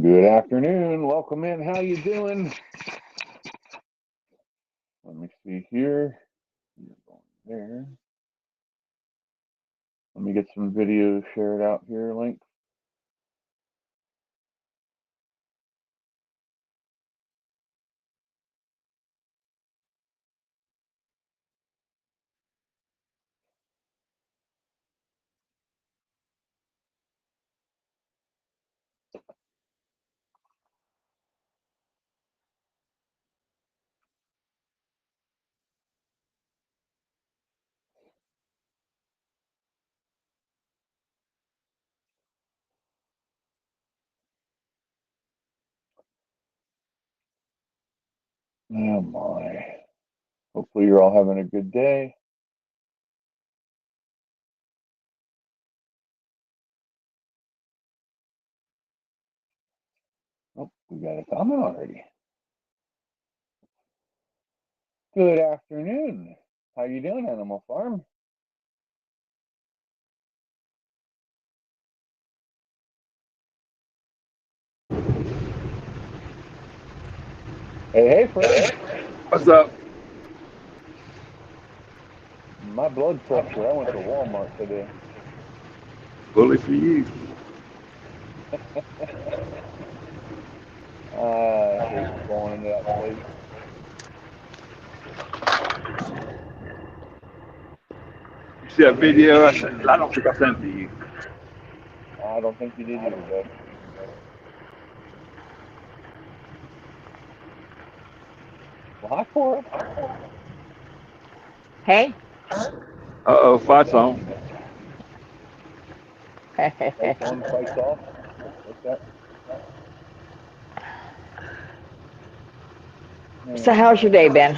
Good afternoon. Welcome in. How you doing? Let me see here. You're going there. Let me get some video shared out here. Link. Oh my. Hopefully you're all having a good day. Oh, we got a comment already. Good afternoon. How you doing, Animal Farm? Hey, Fred. What's up? My blood pressure. I went to Walmart today. Bully for you. I hate going into that place. You see that video? I don't think I sent it to you. I don't think you did either, bud. Well, hi, Cora. Hey. Uh-oh, fight's on. Fights on, fights off. What's that? So how's your day been?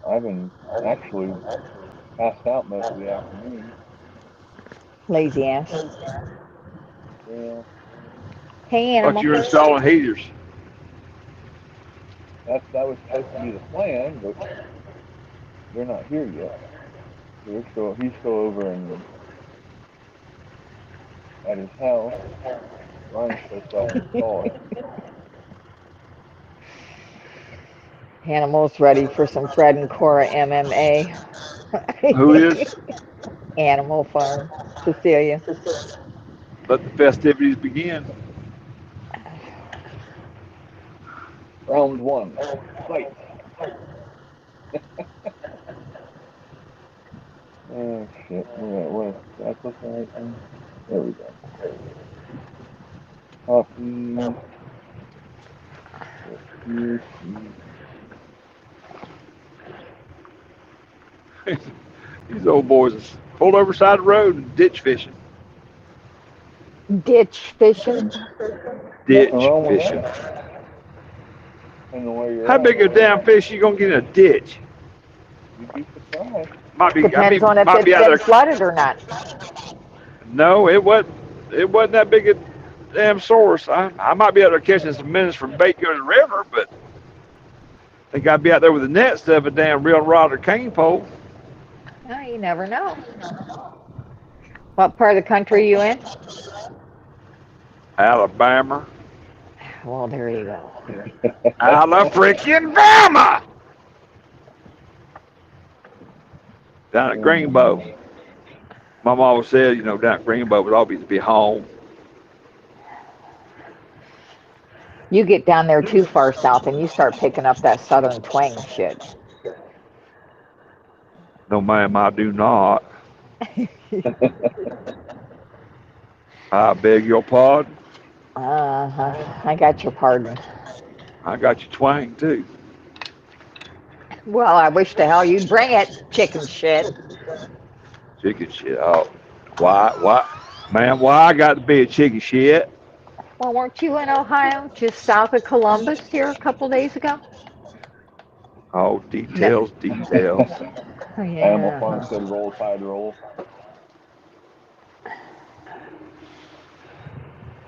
I've been actually passed out most of the afternoon. Lazy ass. Well, Hey, Thought animal. you were installing heaters. that was supposed to be the plan, but they're not here yet. He's still over at his house. Ryan's supposed to help install it. Animal's ready for some Fred and Cora MMA. Who is? Animal Farm. Cecilia. Let the festivities begin. Round one, fight. Oh shit! What? Did I click the right thing? There we go. Copy. Here. These old boys pulled over side of the road and ditch fishing. Ditch fishing. Ditch Nothing wrong with fishing. that. Depending on where you're How at. big a damn fish you gonna get in a ditch? You'd be surprised. Depends on if Might be it's out been there. flooded or not. No, it wasn't. It wasn't that big a damn source. I might be out there catching some minnows from bait go to the river, but I think I'd be out there with a net instead of a damn real rod or cane pole. Oh, you never know. What part of the country are you in? Alabama. Well, there you go. Alabama freaking Bama! Down at Greenbow. My mom always said, down at Greenbow would always be home. You get down there too far south and you start picking up that southern twang shit. No, ma'am, I do not. I beg your pardon. I got your pardon. I got your twang, too. Well, I wish to hell you'd bring it, chicken shit. Chicken shit. Oh, why? Man, why I got to be a chicken shit? Well, weren't you in Ohio, just south of Columbus here a couple days ago? Oh, details. Oh, Animal Farm yeah. said roll tide roll.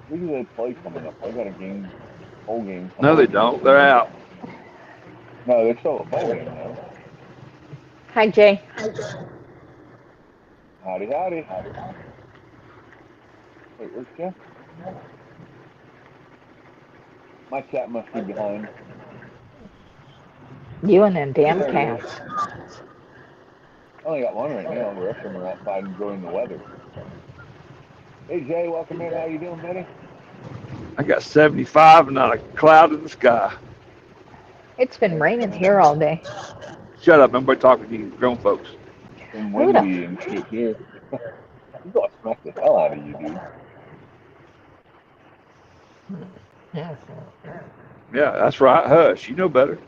Who do they play coming up? They got a game, bowl game coming No, up. they don't. They're out. No, there's still a bowl game though. Hi, Jay. Howdy, howdy. Wait, where's Jeff? My cat must be behind. You and them damn cats. I only got one right now. The rest of them are outside enjoying the weather. Hey, Jay, welcome in. How you doing, buddy? I got 75 and not a cloud in the sky. It's been raining here all day. Shut up. Nobody talking to you grown folks. And Who the- windy and shit here. You gonna smack the hell out of you, dude. Yeah, that's right. Hush. You know better.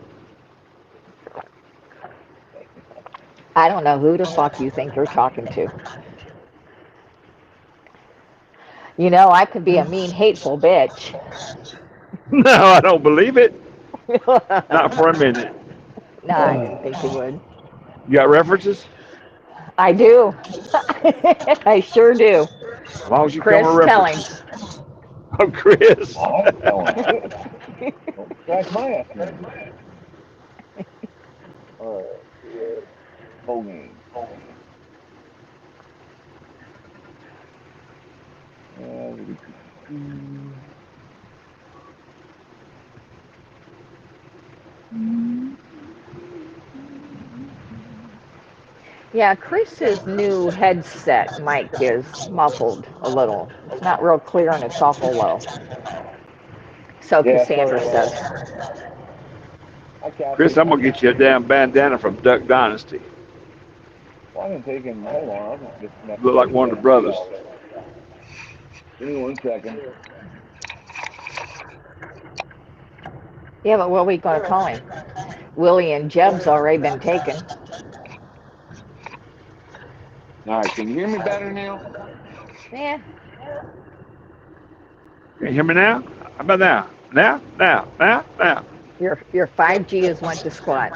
I don't know who the fuck you think you're talking to. You know, I could be a mean, hateful bitch. No, I don't believe it. No, Not for a minute. I didn't think you would. You got references? I do. I sure do. As long as you Chris, come with tell him. references. Oh, Chris. Oh, I'm telling you. Don't scratch my ass. All right. Whole game. Yeah, Chris's new headset mic is muffled a little. It's not real clear and it's awful low. So Yeah, Cassandra so, says. Chris, I'm going to get you a damn bandana from Duck Dynasty. Well, I didn't take him. Hold on. I'll disconnect. Look like one of the brothers. Give me 1 second. Yeah, but what are we going to call him? Willie and Jeb's already been taken. All right, can you hear me better now? Yeah. Can you hear me now? How about now? Now? Your 5G has went to squat.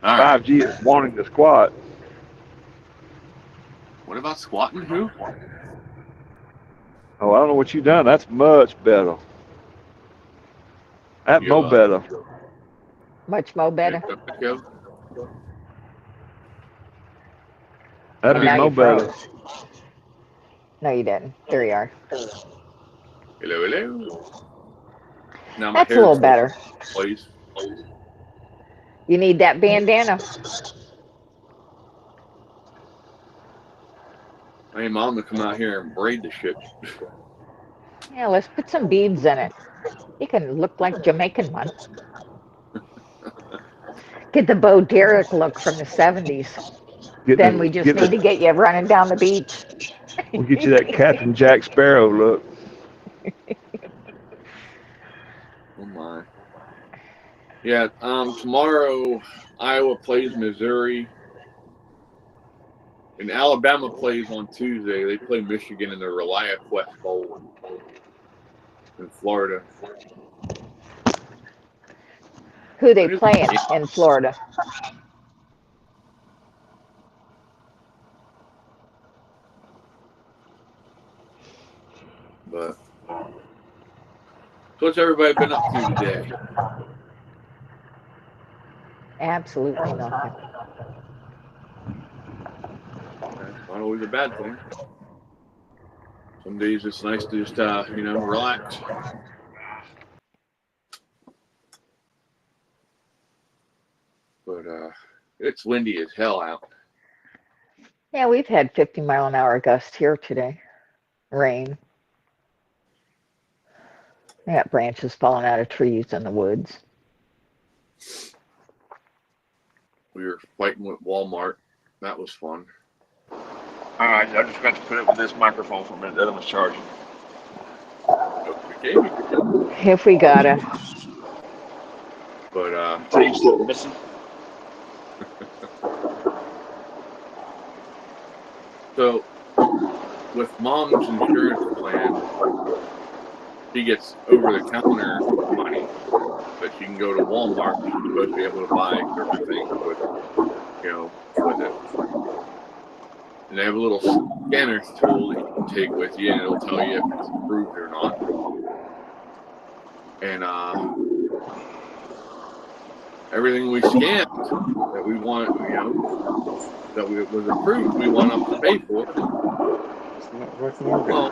All right. 5G is wanting to squat. What about squatting? Who? Oh, I don't know what you done. That's much better. That's You, more better. Much more better. Go. That'd be Now more you froze. better. No, you didn't. There you are. Hello. Now my That's a hair's little better. Please. You need that bandana. I need Mom to come out here and braid the shit. Yeah, let's put some beads in it. You can look like Jamaican one. Get the Bo Derek look from the 70s. Then we just need to get you running down the beach. We'll get you that Captain Jack Sparrow look. Oh my. Yeah. Tomorrow Iowa plays Missouri, and Alabama plays on Tuesday. They play Michigan in the ReliaQuest Bowl in Florida. Who they playing in Florida? But so what's everybody been up to today? Absolutely nothing. That's not always a bad thing. Some days it's nice to just relax. But it's windy as hell out. Yeah, we've had 50-mile-an-hour gusts here today. Rain. I got branches falling out of trees in the woods. We were fighting with Walmart. That was fun. Alright, I just got to put it with this microphone for a minute. That one's charging. Okay. If we gotta. But Tape's still missing. So with Mom's insurance plan, she gets over-the-counter money, but she can go to Walmart. She's supposed to be able to buy certain things with it. And they have a little scanner tool that you can take with you, and it'll tell you if it's approved or not. And everything we scanned that we want, that was approved, we want them to pay for. It's not working more good. Well,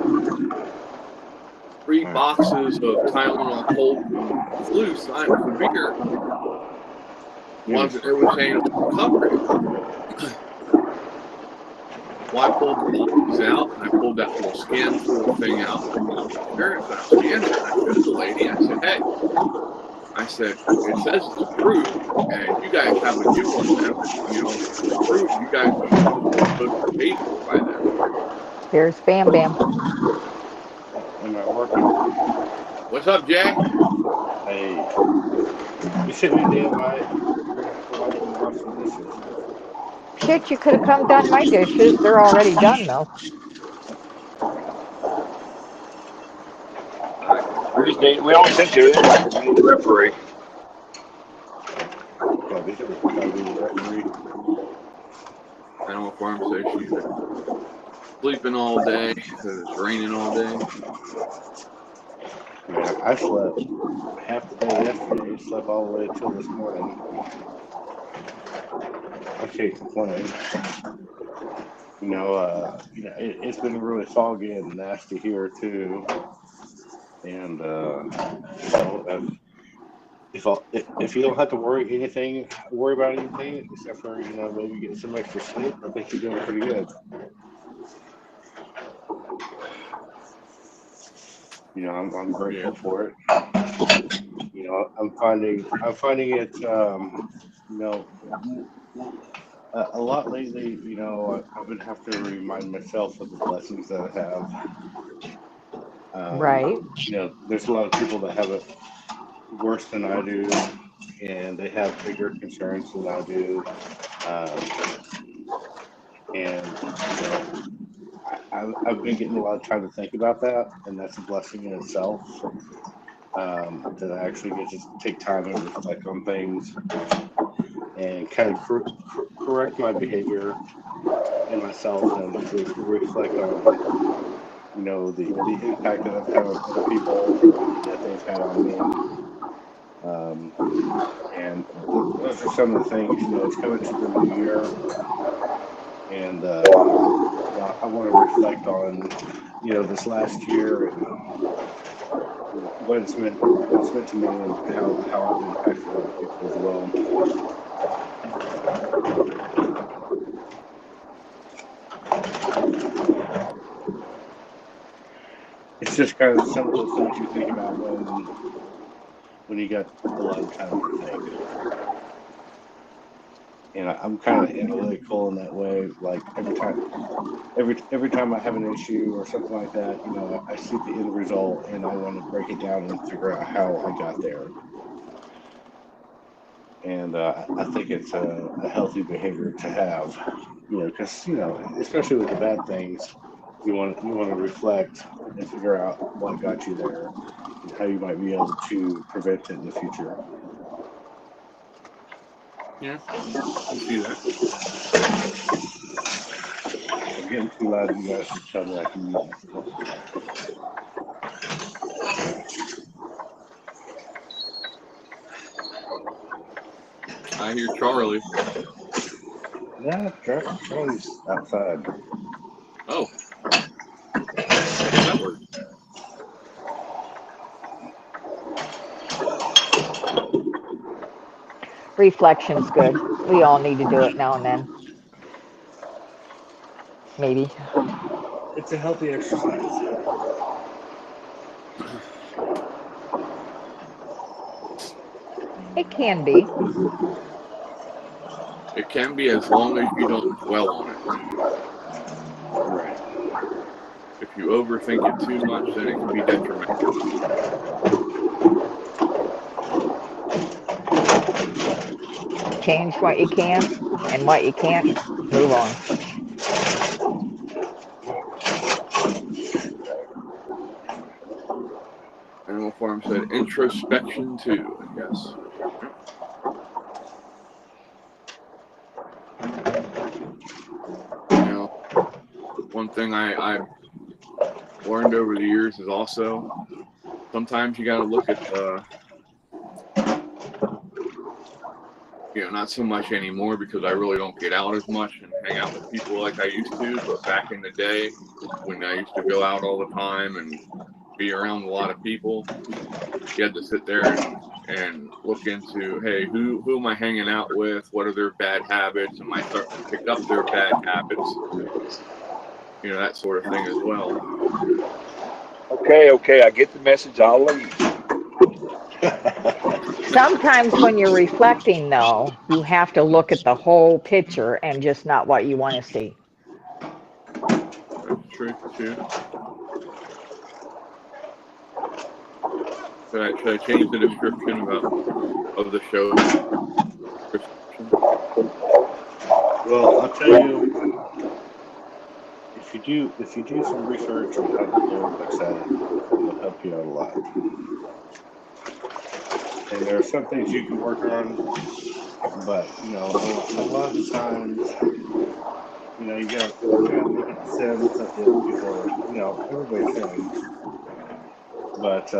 3 boxes of Tylenol, Colt, and flu severe. It was saying covered. Well, I pulled the boxes out, and I pulled that little scan tool thing out from the insurance, and I scanned it, and I showed the lady, I said, hey, I said, it says it's approved, and you guys have a new one now, you know, it's approved, you guys are supposed to pay for it by then. Here's Bam Bam. Am I working? What's up, Jay? Hey, you sent me the invite. You're going to have to wash some dishes. Shit, you could have come done my dishes. They're already done, though. We only sent you the referee. Yeah, these are the referee. Animal Farm says she's sleeping all day because it's raining all day. Man, I slept half the day yesterday. Slept all the way until this morning. I can't complain. It's been really foggy and nasty here too. And if you don't have to worry about anything except for maybe get some extra sleep, I think you're doing pretty good. I'm grateful for it. I'm finding it. A lot lately. I've been having to remind myself of the blessings that I have. Right. There's a lot of people that have it worse than I do, and they have bigger concerns than I do. I've been getting a lot of time to think about that, and that's a blessing in itself. That I actually get to take time and reflect on things and kind of correct my behavior and myself, and reflect on the impact that I've had on other people that they've had on me. And those are some of the things. It's coming to the new year, and I want to reflect on this last year and what it's meant to me, and how I've impacted other people as well. It's just kind of some of those things you think about when you got a lot of time to think. And I'm kind of analytical in that way. Like every time I have an issue or something like that, I see the end result and I want to break it down and figure out how I got there. And I think it's a healthy behavior to have, because especially with the bad things, you want to reflect and figure out what got you there and how you might be able to prevent it in the future. Yeah, I see that. I'm getting too loud. You guys can tell me I can use I hear Charlie. Yeah, Charlie's outside. Oh. That worked. Reflection's good. We all need to do it now and then. Maybe. It's a healthy exercise. It can be. It can be, as long as you don't dwell on it. Right. If you overthink it too much, then it can be detrimental. Change what you can, and what you can't, move on. Animal Farm said introspection too, I guess. One thing I learned over the years is also sometimes you got to look at not so much anymore because I really don't get out as much and hang out with people like I used to, but back in the day when I used to go out all the time and be around a lot of people, you had to sit there and look into, hey, who am I hanging out with? What are their bad habits? Am I starting to pick up their bad habits? You know, that sort of thing as well. Okay, I get the message. I'll leave. Sometimes when you're reflecting, though, you have to look at the whole picture and just not what you want to see. That's true, too. Should I change the description of the show? Well, I'll tell you, if you do some research on how the Lord looks at it, it'll help you out a lot. And there are some things you can work on, but you know, a lot of the times, you know, you gotta look at the sins of the people. You know, everybody's sins. But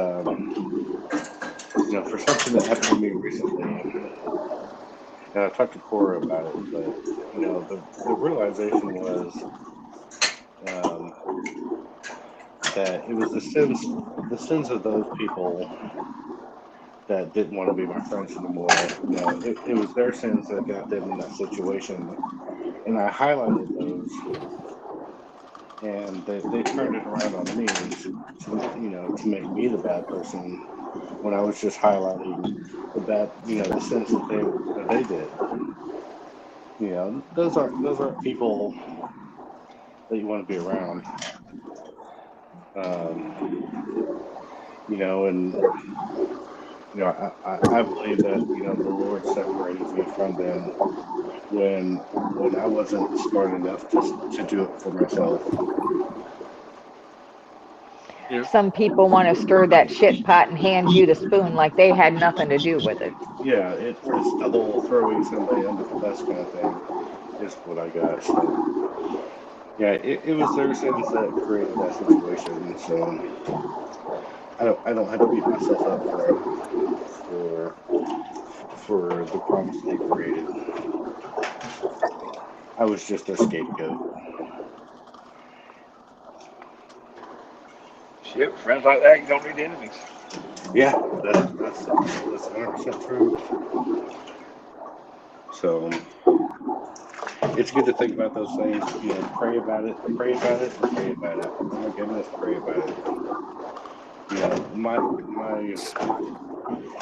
you know, for something that happened to me recently, and I talked to Cora about it, but you know, the realization was that it was the sins of those people that didn't want to be my friends anymore. You know, it was their sins that got them in that situation, and I highlighted those, and they turned it around on me to make me the bad person when I was just highlighting the sins that they did. You know, those aren't people that you want to be around. You know, and you know, I believe that, you know, the Lord separated me from them when I wasn't smart enough to do it for myself. Yeah. Some people want to stir that shit pot and hand you the spoon like they had nothing to do with it. Yeah, it's the whole throwing somebody under the bus kind of thing is what I got. So, yeah, it was their sins that created that situation. So I don't have to beat myself up for the problems they created. I was just their scapegoat. Shit, friends like that, you don't need enemies. Yeah, that's 100% true. So it's good to think about those things. You know, pray about it. Oh my goodness, pray about it. You know,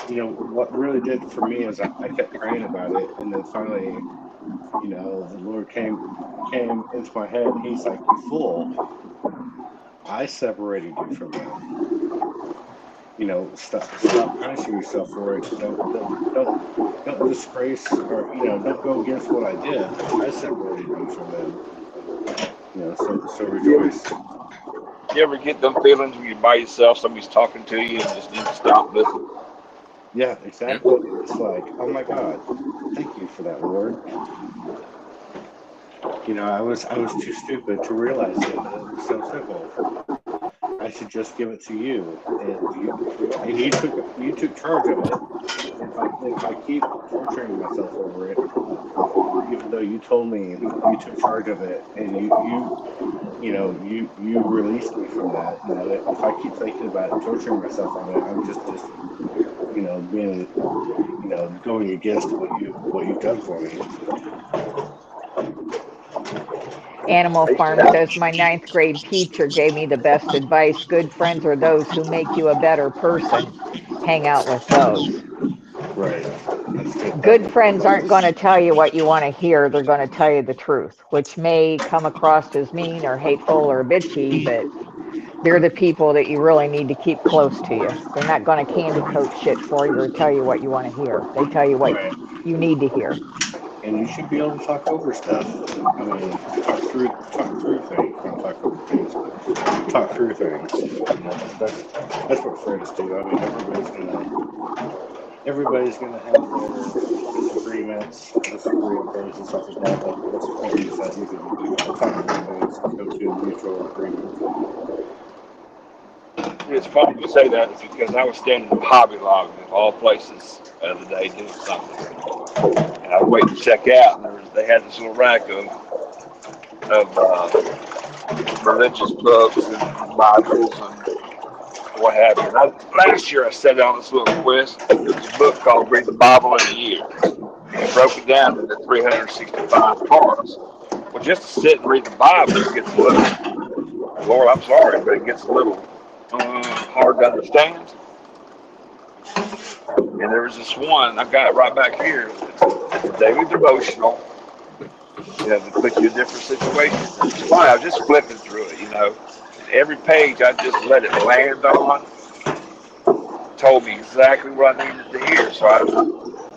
you know, what really did it for me is I kept praying about it, and then finally, you know, the Lord came into my head, and He's like, "You fool! I separated you from them. You know, stop punishing yourself for it. Don't disgrace, or you know, don't go against what I did. I separated you from them. You know, so rejoice." You ever get them feelings when you're by yourself, somebody's talking to you, and just need to stop listening? Yeah, exactly. It's like, oh my God, thank you for that, Lord. You know, I was too stupid to realize it, but it was so simple. I should just give it to you, and you took charge of it. If I keep torturing myself over it, even though you told me you took charge of it, and you released me from that. You know, if I keep thinking about it and torturing myself on it, I'm just you know, being, you know, going against what you've done for me. Animal Farm says, my 9th grade teacher gave me the best advice. Good friends are those who make you a better person. Hang out with those. Right. Good friends aren't going to tell you what you want to hear. They're going to tell you the truth, which may come across as mean or hateful or bitchy, but they're the people that you really need to keep close to you. They're not going to candy coat shit for you or tell you what you want to hear. They tell you what you need to hear. And you should be able to talk over stuff. I mean, talk through things. Not talk over things, but talk through things. You know, that's what friends do. I mean, everybody's gonna have their disagreements, disagree on things and stuff like that. But what's the point is that you can talk about things and come to a mutual agreement. It's funny you say that because I was standing in Hobby Lobby of all places the other day doing something. And I was waiting to check out, and they had this little rack of religious books and Bibles and what have you. And last year I sat on this little quiz. It was a book called Read the Bible in a Year. And it broke it down into 365 parts. Well, just to sit and read the Bible gets a little, Lord, I'm sorry, but it gets a little hard to understand. And there was this one, I've got it right back here. It's a daily devotional. You know, to put you in different situations. It's funny, I was just flipping through it, you know. Every page I just let it land on told me exactly what I needed to hear. So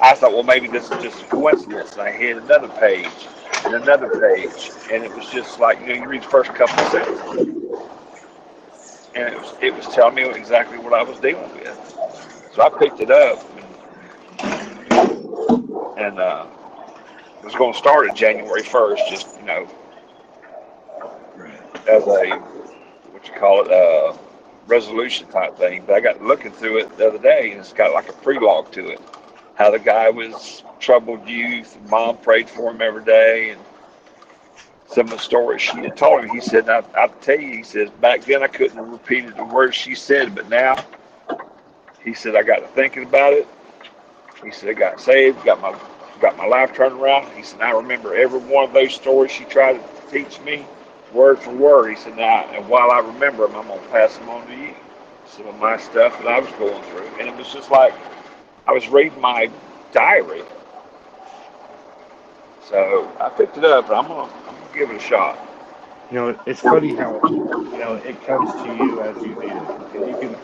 I thought, well, maybe this is just a coincidence. And I hit another page and another page. And it was just like, you know, you read the first couple of sentences. And it was telling me exactly what I was dealing with. So I picked it up and it was going to start at January 1st, just, you know, as a, what you call it, resolution type thing. But I got looking through it the other day, and it's got like a prelogue to it. How the guy was troubled youth, and mom prayed for him every day, and some of the stories she had told him. He said, I'll tell you, he says, back then I couldn't have repeated the words she said, but now, he said, I got to thinking about it. He said, I got saved, got my life turned around. He said, I remember every one of those stories she tried to teach me, word for word. He said, now, and while I remember them, I'm going to pass them on to you. Some of my stuff that I was going through. And it was just like, I was reading my diary. So I picked it up, and I'm gonna give it a shot. You know, it's funny how, you know, it comes to you as you need it. And you can,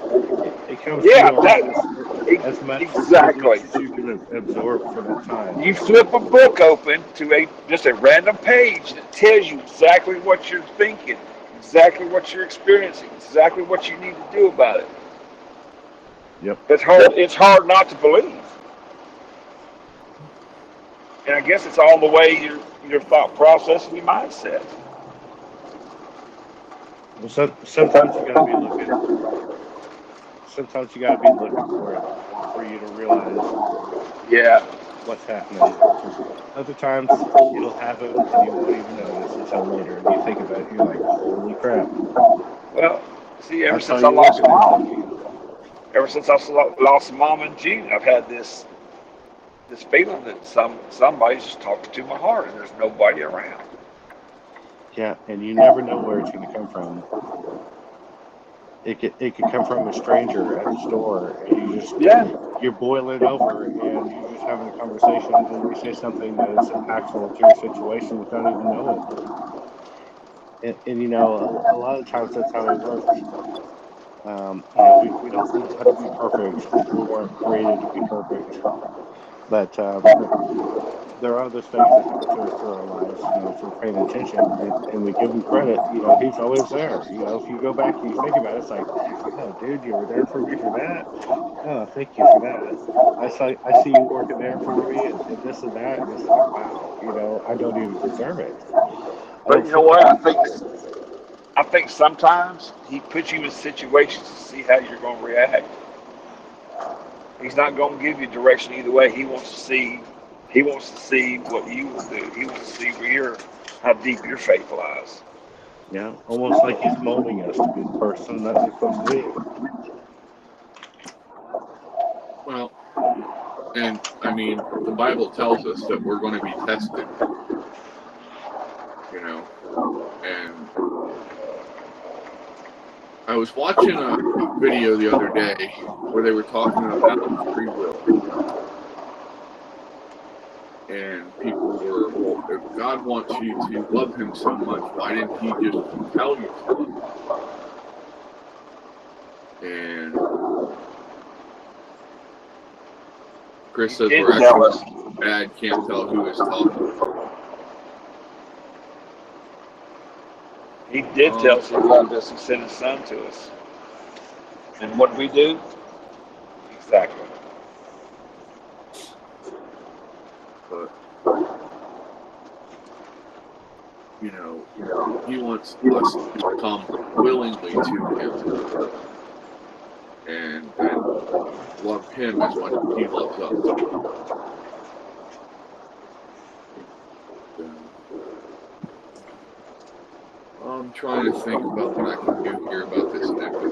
it comes Yeah, to you as much exactly. as you can absorb for that time. You flip a book open to just a random page that tells you exactly what you're thinking, exactly what you're experiencing, exactly what you need to do about it. Yep. It's hard not to believe. And I guess it's all the way your thought process and your mindset. Well, sometimes you gotta be looking. Sometimes you gotta be looking for it for you to realize what's happening. Other times it'll happen and you won't even notice until later. And you think about it, you're like, holy crap. Well, see, ever That's since how I you lost look at mom, ever since I lost mom in June, I've had this feeling that somebody's just talking to my heart, and there's nobody around. Yeah, and you never know where it's going to come from. It could come from a stranger at the store, and you're boiling over, and you're just having a conversation, and they say something that is impactful to your situation without even knowing it. And you know, a lot of times that's how it works. You know, we don't have to be perfect. We weren't created to be perfect. But there are those things that happen to us through our lives, you know, if we're paying attention and we give him credit, you know, he's always there. You know, if you go back and you think about it, it's like, oh, dude, you were there for me for that. Oh, thank you for that. I see you working there for me and this and that. And it's like, wow, you know, I don't even deserve it. But you know what? I think sometimes he puts you in situations to see how you're going to react. He's not going to give you direction either way. He wants to see what you will do. He wants to see how deep your faith lies. Yeah, almost like he's molding us to be the person that we're supposed to be. Well, and I mean, the Bible tells us that we're going to be tested. You know, and I was watching a video the other day where they were talking about free will. And people were, well, if God wants you to love him so much, why didn't he just tell you to love him? And Chris says we're actually bad, can't tell who is talking. He did tell us he loved us. He sent his son to us. And what did we do? Exactly. But, you know, he wants us to come willingly to him and love him as much as he loves us. I'm trying to think about what I can do here about this echo.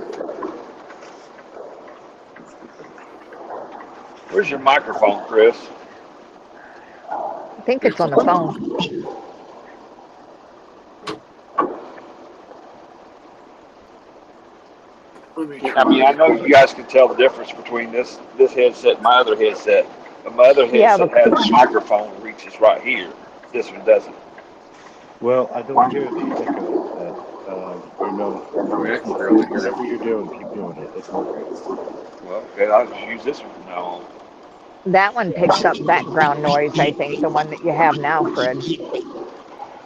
Where's your microphone, Chris? I think it's on the phone. Let me I mean, I know you guys can tell the difference between this headset and my other headset. But my other Yeah, headset has a microphone that reaches right here. This one doesn't. Well, I don't hear the echo. Or no, I mean, I can barely hear it. whatever you're doing, keep doing it. It's working. Well, okay, I'll just use this one from now on. That one picks up background noise, I think, the one that you have now, Fred.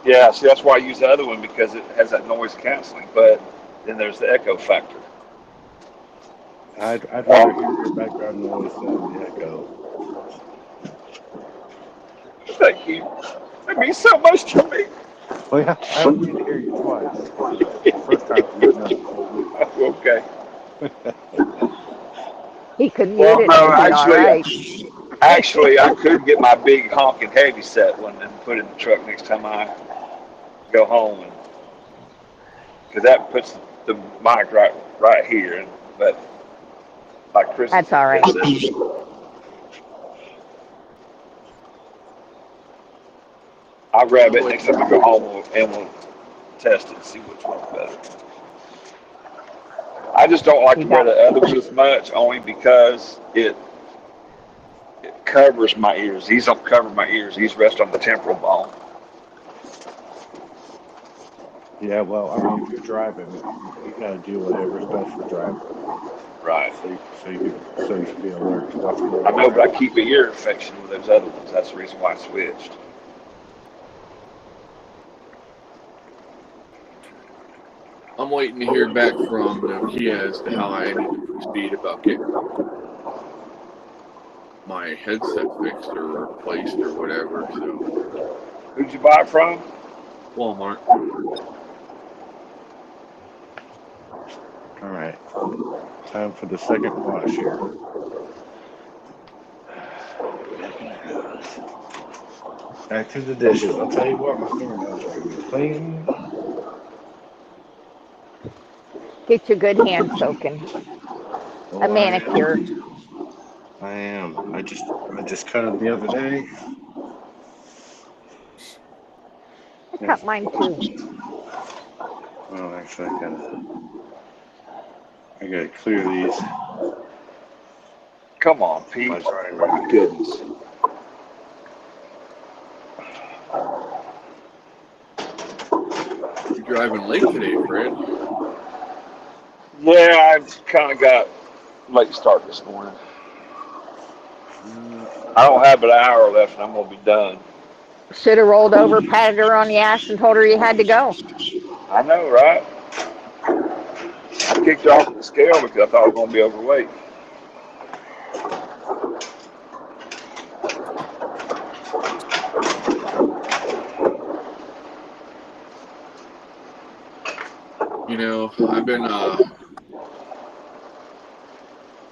Yeah, see, that's why I use the other one, because it has that noise canceling, but then there's the echo factor. I'd rather hear your background noise than the echo. Thank you. That means so much to me. Well, yeah, I don't need to hear you twice. First time was enough. Okay. He could mute Well, it no, and be all right. actually, I could get my big honking heavy set one and put it in the truck next time I go home, because that puts the mic right here. But like Chris, That's all right. I'll grab it next time I go home and we'll test it and see which one's better. I just don't like to wear the other one as much, only because it covers my ears. These don't cover my ears. These rest on the temporal bone. Yeah, well, I mean, if you're driving, you gotta do whatever's best for driving. Right. So you can be alert to what's going on. I know, but I keep an ear infection with those other ones. That's the reason why I switched. I'm waiting to hear back from Nokia as to how I need to proceed about getting my headset fixed or replaced or whatever. So, Who'd you buy it from? Walmart. All right. Time for the second wash here. Back to the dishes. I'll tell you what, my fingernails are gonna be clean. Get your good hand soaking. Oh, A manicure. I am. I just cut them the other day. I cut mine too. Well, actually, I gotta clear these. Come on, Pete. My drying rack. Goodness. You're driving late today, Fred. Yeah, I've kind of got late start this morning. I don't have but an hour left, and I'm gonna be done. Should have rolled over, patted her on the ass, and told her you had to go. I know, right? I kicked her off the scale because I thought I was gonna be overweight. You know, I've been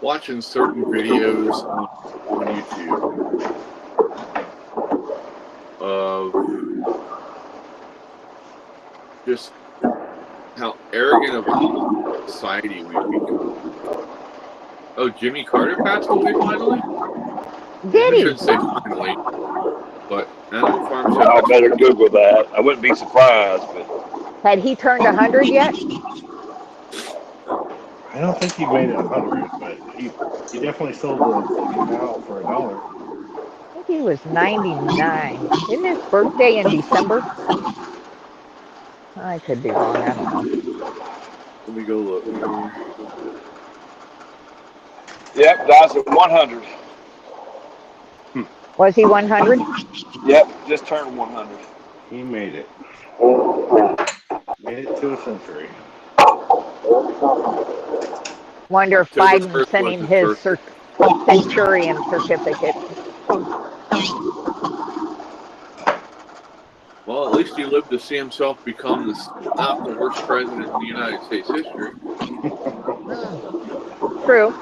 watching certain videos on YouTube of just how arrogant of a society we've become. Oh, Jimmy Carter passed away finally? Did I he? shouldn't say finally, but Animal Farm said I better Google that. I wouldn't be surprised, but Had he turned 100 yet? I don't think he made it 100, but he definitely sold the cow for $1. I think he was 99. Isn't his birthday in December? I could be wrong. I don't know. let me go look. yep, dies at 100. Was he 100? Yep, just turned 100. He made it. Made it to a century. Wonder if October Biden 1st sent was him his his birthday. Centurion certificate. Well, at least he lived to see himself become not the worst president in the United States history. True.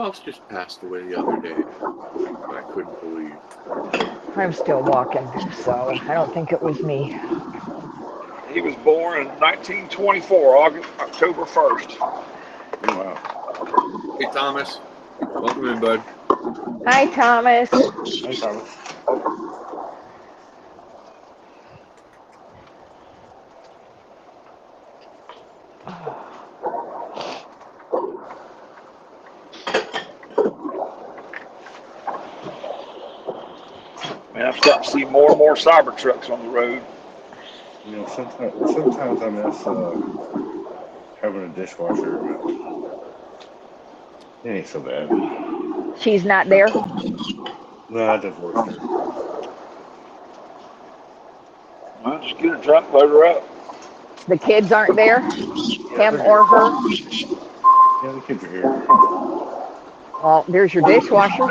spouse just passed away the other day. I couldn't believe. I'm still walking, so I don't think it was me. He was born in 1924, October 1st. Wow. Hey, Thomas. Welcome in, bud. Hi, Thomas. Hey, Thomas. Man, I'm starting to see more and more cyber trucks on the road. You know, sometimes I miss having a dishwasher, but it ain't so bad. She's not there? No, I divorced her. Well, just get her drunk, load her up. The kids aren't there? Him or her? Yeah, the kids are here. Well, there's your dishwasher.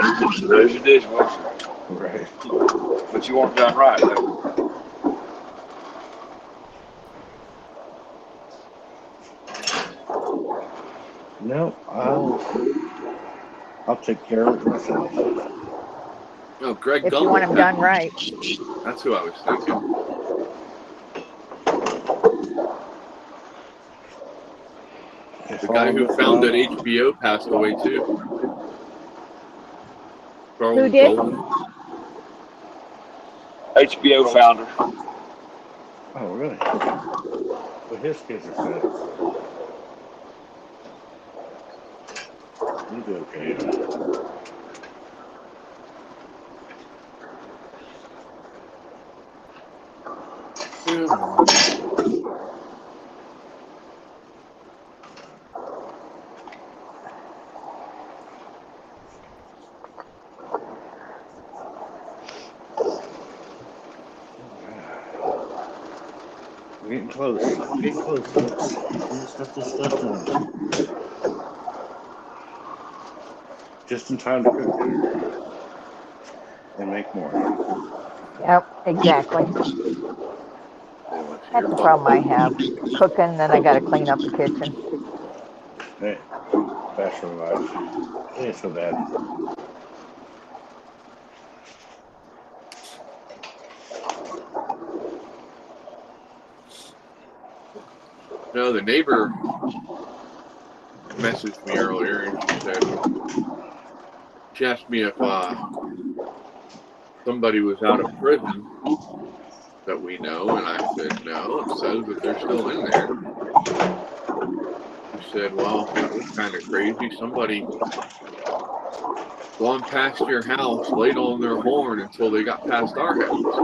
There's your dishwasher. Right. But you want it done right, though. No, I'll take care of it myself. Oh, Greg If you Gumbel. want them done right. That's who I was thinking. The guy who founded HBO passed away too. Charles Who did? Golden. HBO founder. Oh, really? But his kids are sick. You'll be okay. We're getting close. We're getting close, folks. Let's get this stuff done. Just in time to cook dinner and make more. Yep, exactly. That's the problem I have. Cooking, then I got to clean up the kitchen. Hey, bachelor life. It ain't so bad. No, the neighbor messaged me earlier and she asked me if somebody was out of prison that we know, and I said no. It says that they're still in there. She said, well, that was kind of crazy. Somebody gone past your house, laid on their horn until they got past our house.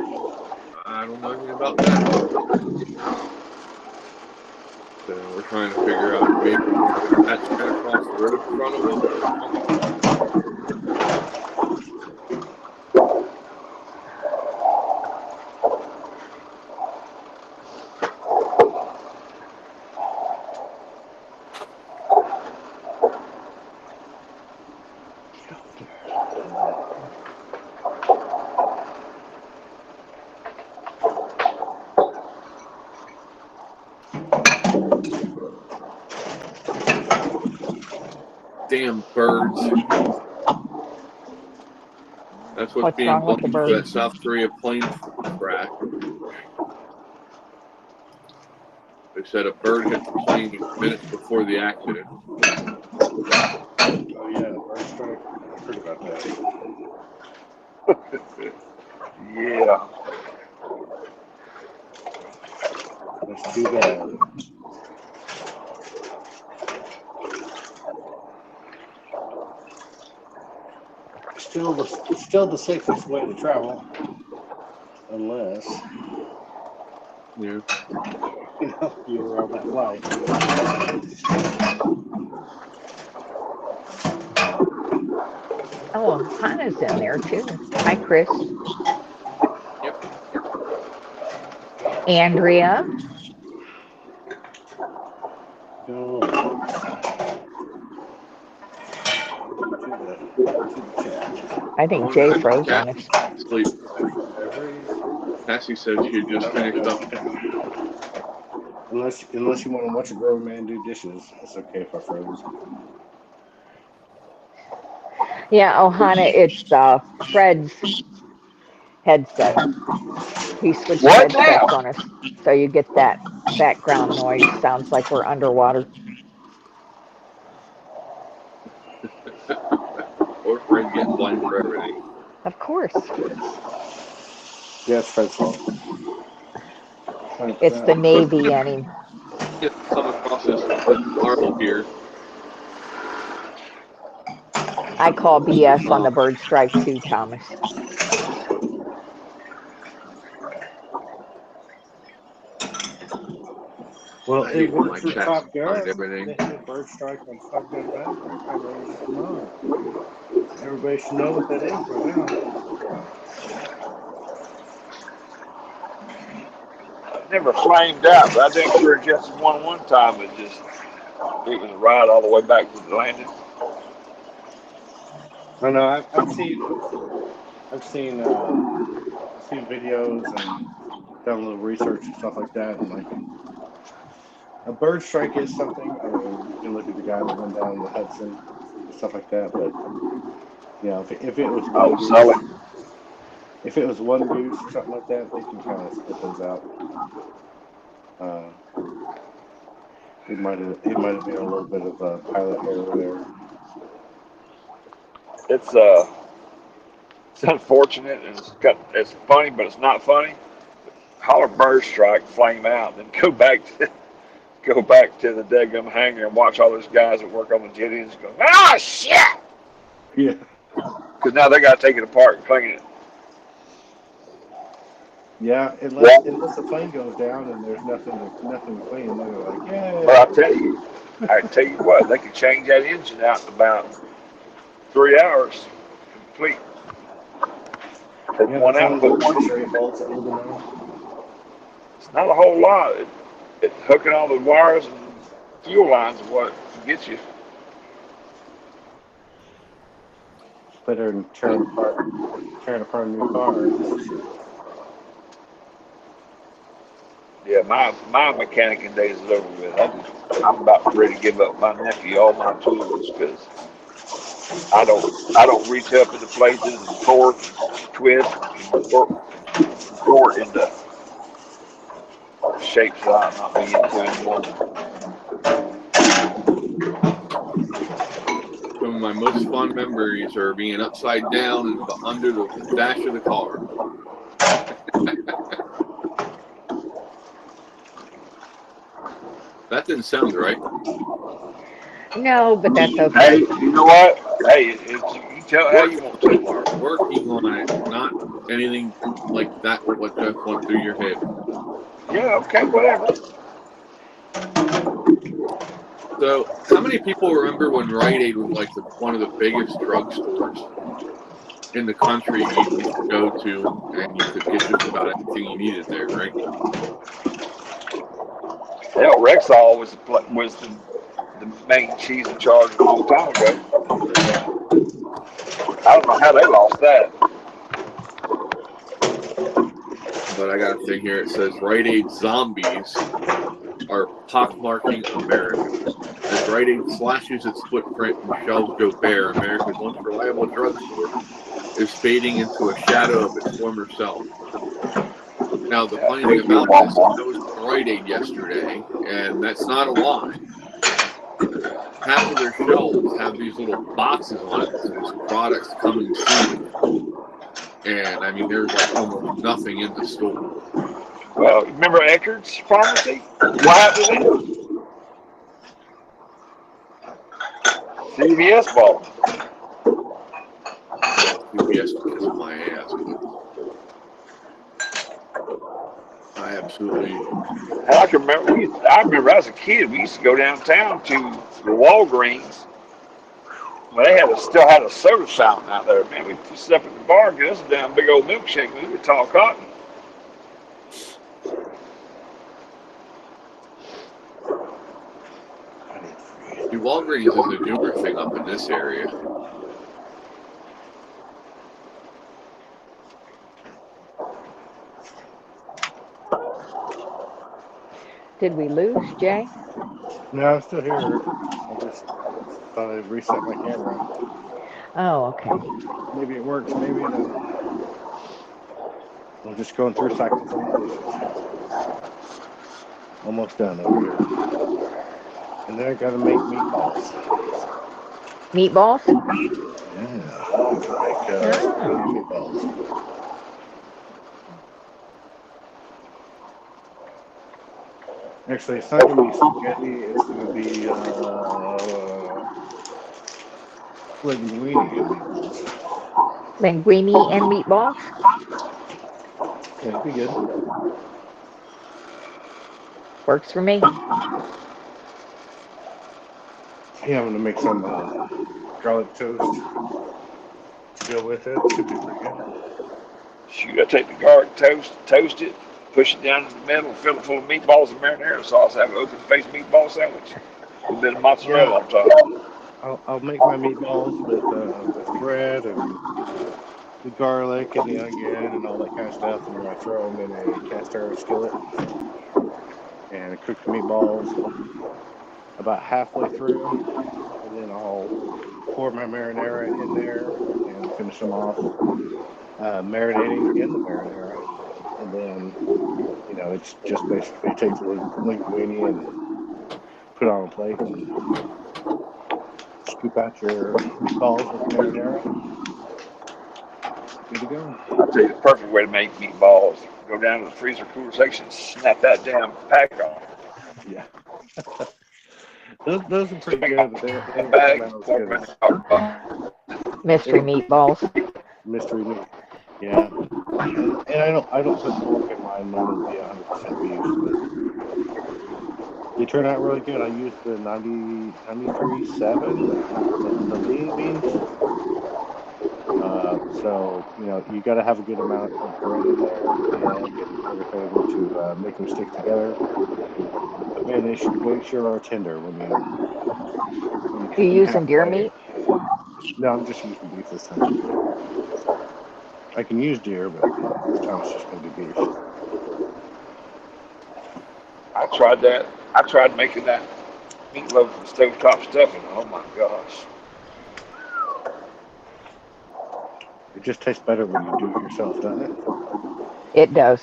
I don't know anything about that. So we're trying to figure out maybe that's kind of across the road in front of them. Damn birds. That's what's being wrong with the blamed for that birds? South Korea plane crash. They said a bird hit the plane minutes before the accident. Oh, yeah, bird strike. I heard about that. Yeah. That's too bad. Still the safest way to travel, unless Yeah. you were on that flight. Oh, Hannah's in there too. Hi, Chris. Yep. Andrea. Go to the chat. I think Jay froze on us. Sleep. Cassie said she had just finished up. Unless you want to watch a grown man do dishes, it's okay if I froze. Yeah, Ohana, it's Fred's headset. He switched What now? headsets on us, so you get that background noise. Sounds like we're underwater. Or Fred getting blamed for everything. Of course. Yeah, it's Fred's fault. It's the 100%. Navy in him. Get come across this article here. I call BS on the bird strike too, Thomas. Well, I it hate when worked my for cats Top find Gun. everything. They hit bird strike on Top Gun Maverick. I mean, come on. Everybody should know what that is by now. Never flamed out, but I did sure just one time. It was right all the way back to the landing. I know. I've seen videos and done a little research and stuff like that, and like a bird strike is something. I mean, you can look at the guy that went down the Hudson and stuff like that, but you know, if it was one goose, Sully. if it was one goose or something like that, they can kind of split those out. It might have been a little bit of a pilot error there. It's unfortunate and it's funny, but it's not funny. Holler bird strike, flame out, then go back to the daggum hangar and watch all those guys that work on the jet engines go, ah, shit! Yeah. Because now they got to take it apart and clean it. Yeah, unless the plane goes down and there's nothing to clean, they're like, yeah. But I tell you what, they could change that engine out in about 3 hours, complete. Take one out, put one in. It's not a whole lot. It's hooking all the wires and fuel lines is what gets you. Better than tearing apart a new car. Yeah, my mechanicing days is over with. I'm about ready to give up my nephew all my tools because I don't reach up into places and torque, twist, and torque into shapes that I'm not being into anymore. Some of my most fond memories are being upside down and under the dash of the car. That didn't sound right. No, but that's okay. Hey, you know what? Hey, you tell how you want to. Working on it, not anything like that. What just went through your head? Yeah, okay, whatever. So, how many people remember when Rite Aid was like one of the biggest drugstores in the country you could go to, and you could get just about anything you needed there, right? Hell, Rexall was the main cheese in charge a long time ago. I don't know how they lost that. But I got a thing here. It says Rite Aid zombies are pockmarking America. As Rite Aid slashes its footprint and shelves go bare, America's once reliable drugstore is fading into a shadow of its former self. Now, the funny thing about this, I was at Rite Aid yesterday, and that's not a lie. Half of their shelves have these little boxes on it that says products coming soon. And, I mean, there's like almost nothing in the store. Well, remember Eckerd's Pharmacy? What happened to them? CVS bought them. CVS because of my ass. I absolutely. I can remember. I remember as a kid, we used to go downtown to the Walgreens. Well, they still had a soda fountain out there, man. We sit up at the bar and get us a damn big old milkshake. We would talk cotton. The Walgreens is a newer thing up in this area. Did we lose Jay? No, I'm still here. I just thought I'd reset my camera. Oh, okay. Maybe it works, maybe it doesn't. I'm just going through cycles on the dishes. Almost done over here. And then I gotta make meatballs. Meatballs? Yeah, I can make spaghetti meatballs. Actually, it's not gonna be spaghetti. It's gonna be linguine and meatballs. Linguine and meatballs? Yeah, it'd be good. Works for me. Yeah, I'm gonna make some garlic toast to go with it. Should be pretty good. You gotta take the garlic toast it, push it down in the middle, fill it full of meatballs and marinara sauce, have an open faced meatball sandwich. A little bit of mozzarella on top. I'll make my meatballs with bread and the garlic and the onion and all that kind of stuff, and then I throw them in a cast iron skillet and cook the meatballs about halfway through, and then I'll pour my marinara in there and finish them off marinating in the marinara, and then it's just basically take the linguine and put it on a plate and scoop out your meatballs with marinara. Good to go. I'll tell you the perfect way to make meatballs. Go down to the freezer cooler section, snap that damn pack on. Yeah. those are pretty good, but they don't come Bag, out as good as Mystery meatballs. mystery meat. Yeah. And I don't put pork in mine. Mine would be 100% beef, but they turn out really good. I used the 93.7, the lean beans. So you got to have a good amount of bread in there and get everything to make them stick together. But man, they sure are tender when you cook You them using deer halfway. meat? No, I'm just using beef this time. I can use deer, but this time it's just going to be beef. I tried that. I tried making that meatloaf and stovetop stuffing. Oh my gosh. It just tastes better when you do it yourself, doesn't it? It does.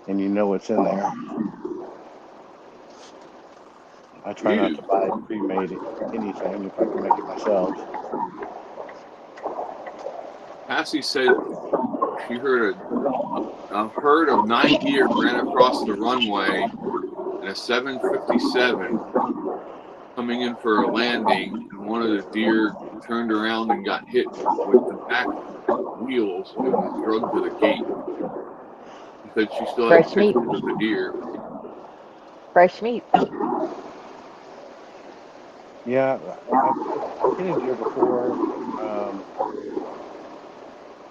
And you know what's in there. I try not to buy pre-made anything if I can make it myself. Cassie said she heard a herd of 9 deer ran across the runway in a 757 coming in for a landing, and one of the deer turned around and got hit with the back wheels and was drugged to the gate. She said she still had Fresh meat. pictures of the deer. Fresh meat. Yeah, I've hit a deer before.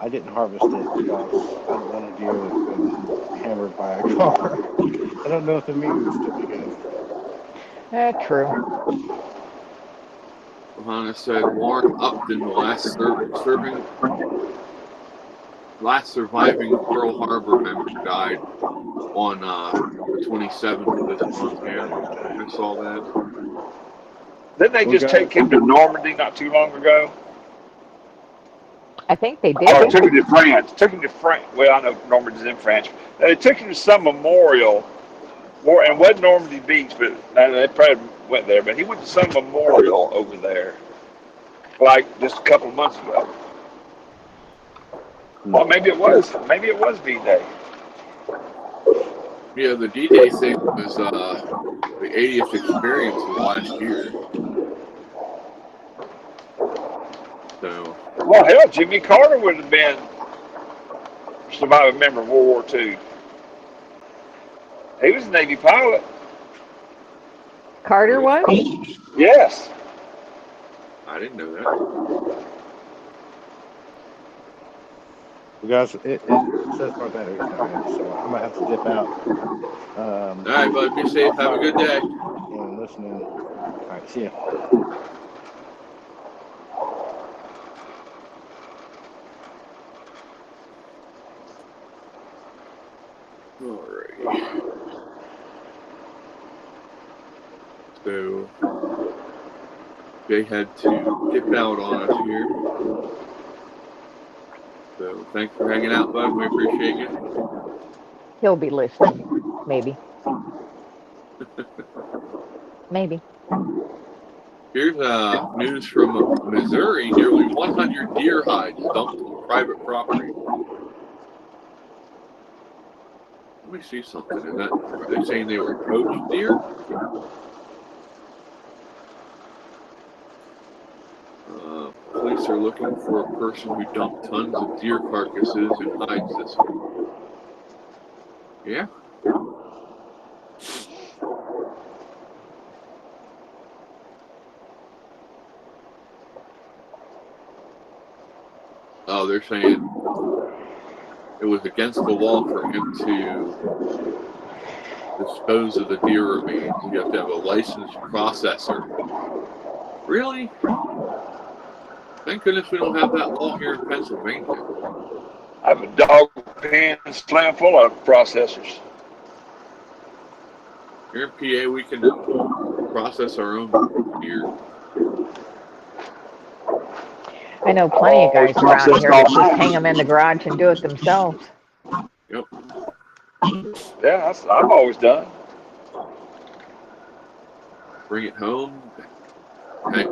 I didn't harvest it because I don't want a deer that's been hammered by a car. I don't know if the meat would still be good. True. Johanna said Warren Upton, the last surviving Pearl Harbor member, died on the 27th of this month. Yeah, I saw that. Didn't they just take him to Normandy not too long ago? I think they Or did. took him to France. Well, I know Normandy's in France. They took him to some memorial. And it wasn't Normandy Beach, but they probably went there. But he went to some memorial over there, like just a couple of months ago. Well, maybe it was D-Day. Yeah, the D-Day thing was the 80th experience of last year. So. Well, hell, Jimmy Carter would have been surviving member of World War II. He was a Navy pilot. Carter was? Yes. I didn't know that. You guys, it says my battery's dying, so I'm going to have to dip out. All right, bud. Be safe. Have a good day. And listening. All right, see ya. Alrighty. So Jay had to dip out on us here. So thanks for hanging out, bud. We appreciate you. He'll be listening. Maybe. Maybe. Here's news from Missouri. Nearly 100 deer hides dumped on private property. Let me see something. Are they saying they were poached deer? Police are looking for a person who dumped tons of deer carcasses and hides this week. Yeah. Oh, they're saying it was against the law for him to dispose of the deer remains. You have to have a licensed processor. Really? Thank goodness we don't have that law here in Pennsylvania. I have a dog pen slam full of processors. Here in PA, we can process our own deer. I know plenty of guys around here that just hang them in the garage and do it themselves. Yep. Yeah, that's I've always done. Bring it home. Hey,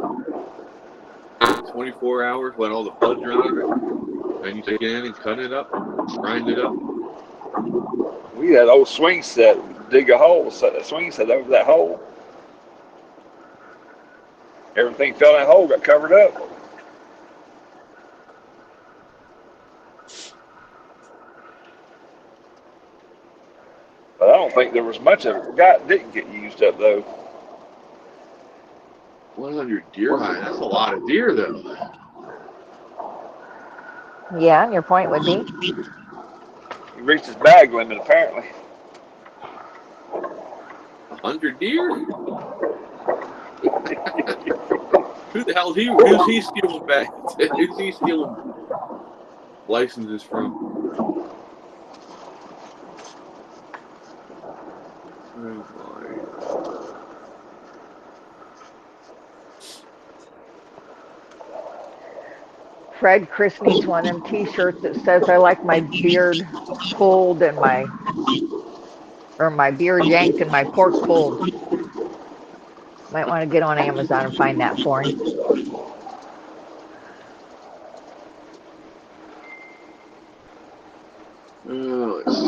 24 hours, let all the blood run out of it. Then you take it in and cut it up, grind it up. We had an old swing set, dig a hole, set that swing set over that hole. Everything fell in that hole, got covered up. But I don't think there was much of it. Didn't get used up though. 100 deer hide. That's a lot of deer, though. Yeah, and your point would be? He reached his bag limit apparently. 100 deer? Who the hell who's he stealing back? Who's he stealing licenses from? Oh my. Fred, Chris needs one of them t-shirts that says I like my beard pulled and my beard yanked and my pork pulled. Might want to get on Amazon and find that for him. Let's see.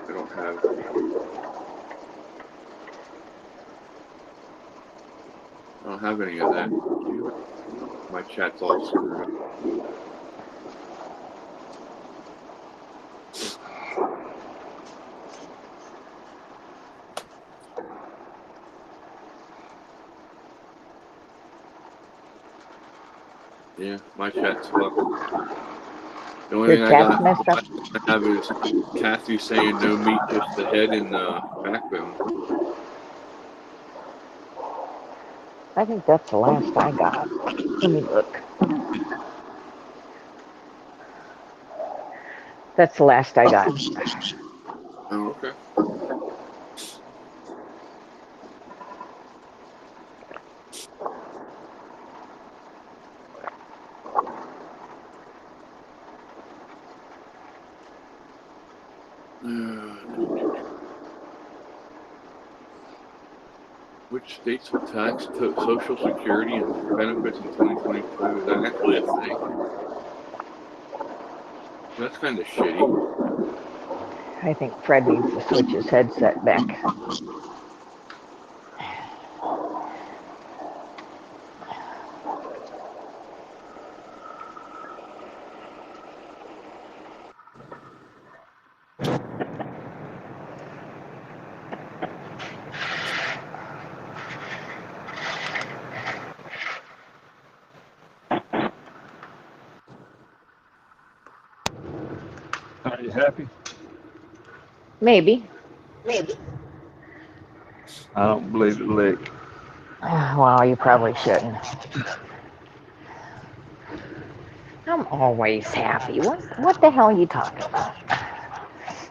I don't have any of that. My chat's all screwed up. Yeah, my chat's fucked. The only thing I have is Kathy saying no meat, just the head and the backbone. I think that's the last I got. Let me look. That's the last I got. Oh, okay. Which states will tax Social Security and benefits in 2022? Is that actually a thing? That's kind of shitty. I think Fred needs to switch his headset back. Are you happy? Maybe. I don't believe it, lick. Well, you probably shouldn't. I'm always happy. What the hell are you talking about?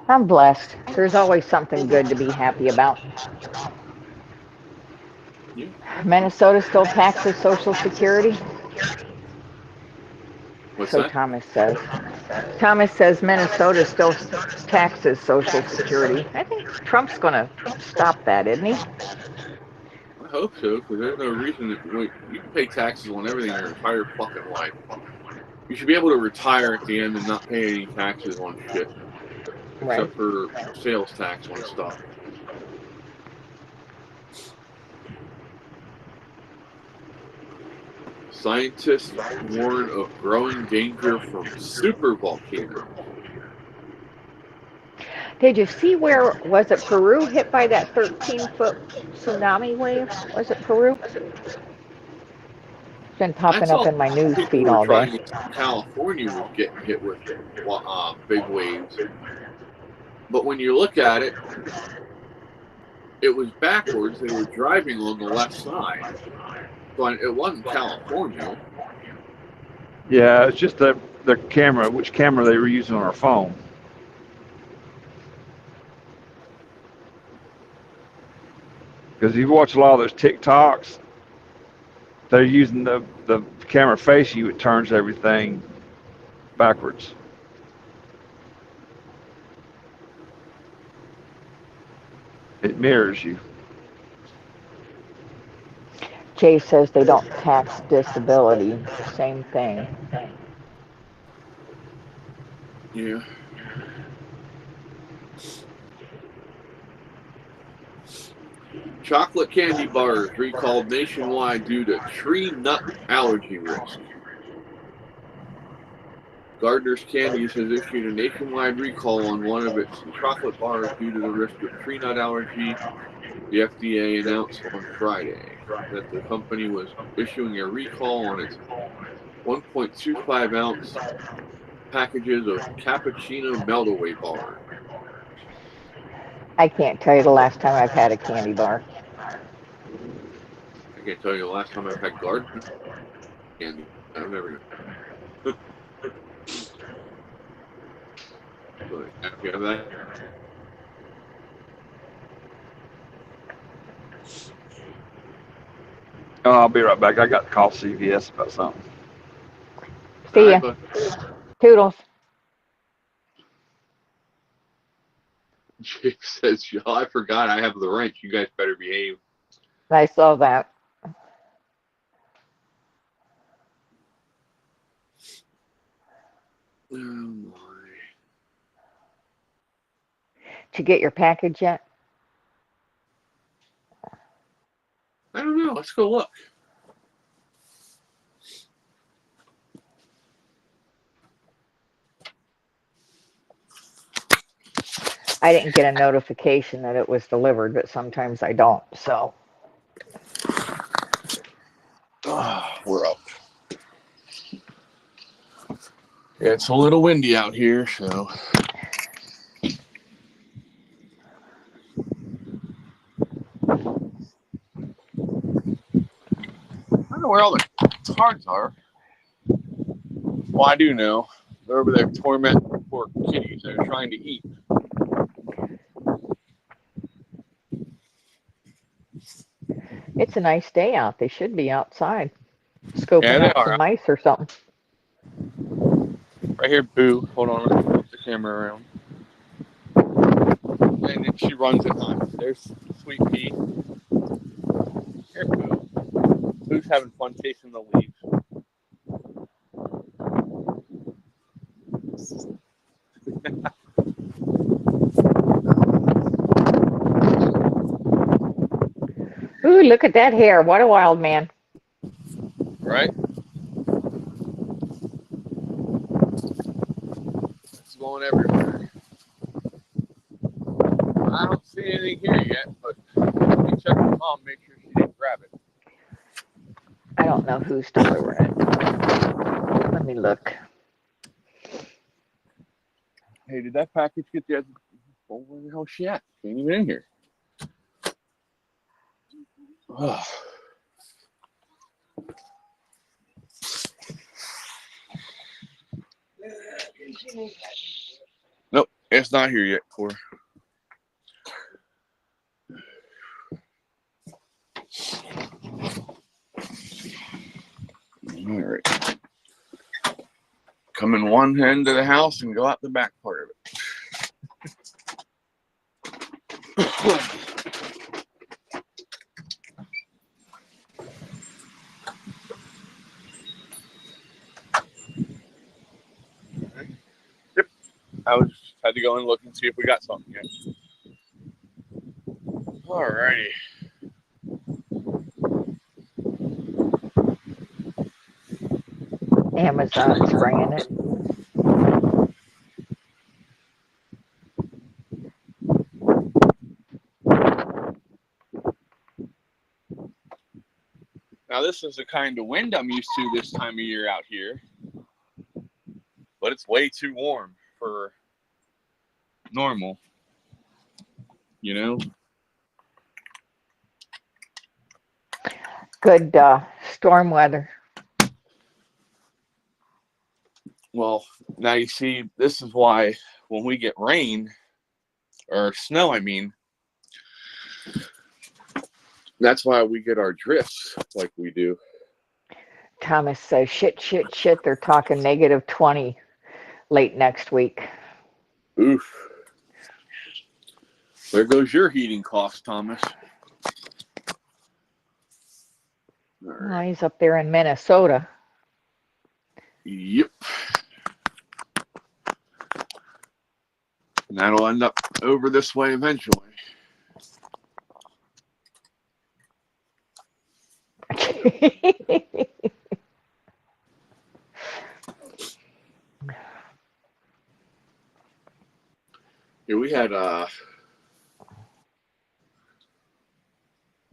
I'm blessed. There's always something good to be happy about. Minnesota still taxes Social Security. What's So that? Thomas says. Thomas says Minnesota still taxes Social Security. I think Trump's going to stop that, isn't he? I hope so, because there's no reason that you can pay taxes on everything your entire fucking life. You should be able to retire at the end and not pay any taxes on shit, except for sales tax on stuff. Scientists warn of growing danger from supervolcanoes. Did you see where, was it Peru hit by that 13-foot tsunami wave? Was it Peru? It's been popping up in my news People feed were all trying day. to California was getting hit with big waves. But when you look at it, it was backwards. They were driving on the left side. So it wasn't California. Yeah, it's just the camera, which camera they were using on our phone. Because if you watch a lot of those TikToks, they're using the camera facing you. It turns everything backwards. It mirrors you. Jay says they don't tax disability. Same thing. Yeah. Chocolate candy bars recalled nationwide due to tree nut allergy risk. Gardner's Candies has issued a nationwide recall on one of its chocolate bars due to the risk of tree nut allergy. The FDA announced on Friday that the company was issuing a recall on its 1.25 ounce packages of cappuccino melt-away bars. I can't tell you the last time I've had a candy bar. I can't tell you the last time I've had Gardner candy. I've never. But happy of that. Oh, I'll be right back. I got to call CVS about something. See ya. Toodles. Jake says, I forgot I have the wrench. You guys better behave. I saw that. Oh my. Did you get your package yet? I don't know. Let's go look. I didn't get a notification that it was delivered, but sometimes I don't, so. We're up. Yeah, it's a little windy out here, so. I don't know where all the cards are. Well, I do know. They're over there tormenting the poor kitties. They're trying to eat. It's a nice day out. They should be outside, scoping out some mice or something. Right here, Boo. Hold on, let me flip the camera around. And then she runs at times. There's Sweet Pea. Here, Boo. Boo's having fun chasing the leaves. Ooh, look at that hair. What a wild man. Right? It's going everywhere. I don't see anything here yet, but let me check with Mom, make sure she didn't grab it. I don't know who's delivering it. Let me look. Hey, did that package get the other? Oh, where the hell is she at? She ain't even in here. Oh. Nope, it's not here yet, Cora. All right. Come in one end of the house and go out the back part of it. Yep. I had to go and look and see if we got something yet. Alrighty. Amazon's bringing it. Now this is the kind of wind I'm used to this time of year out here, but it's way too warm for normal, you know? Good storm weather. Well, now you see, this is why when we get rain, or snow, I mean, that's why we get our drifts like we do. Thomas says, shit. They're talking -20 late next week. Oof. There goes your heating cost, Thomas. All right. Oh, he's up there in Minnesota. Yep. And that'll end up over this way eventually. Yeah, we had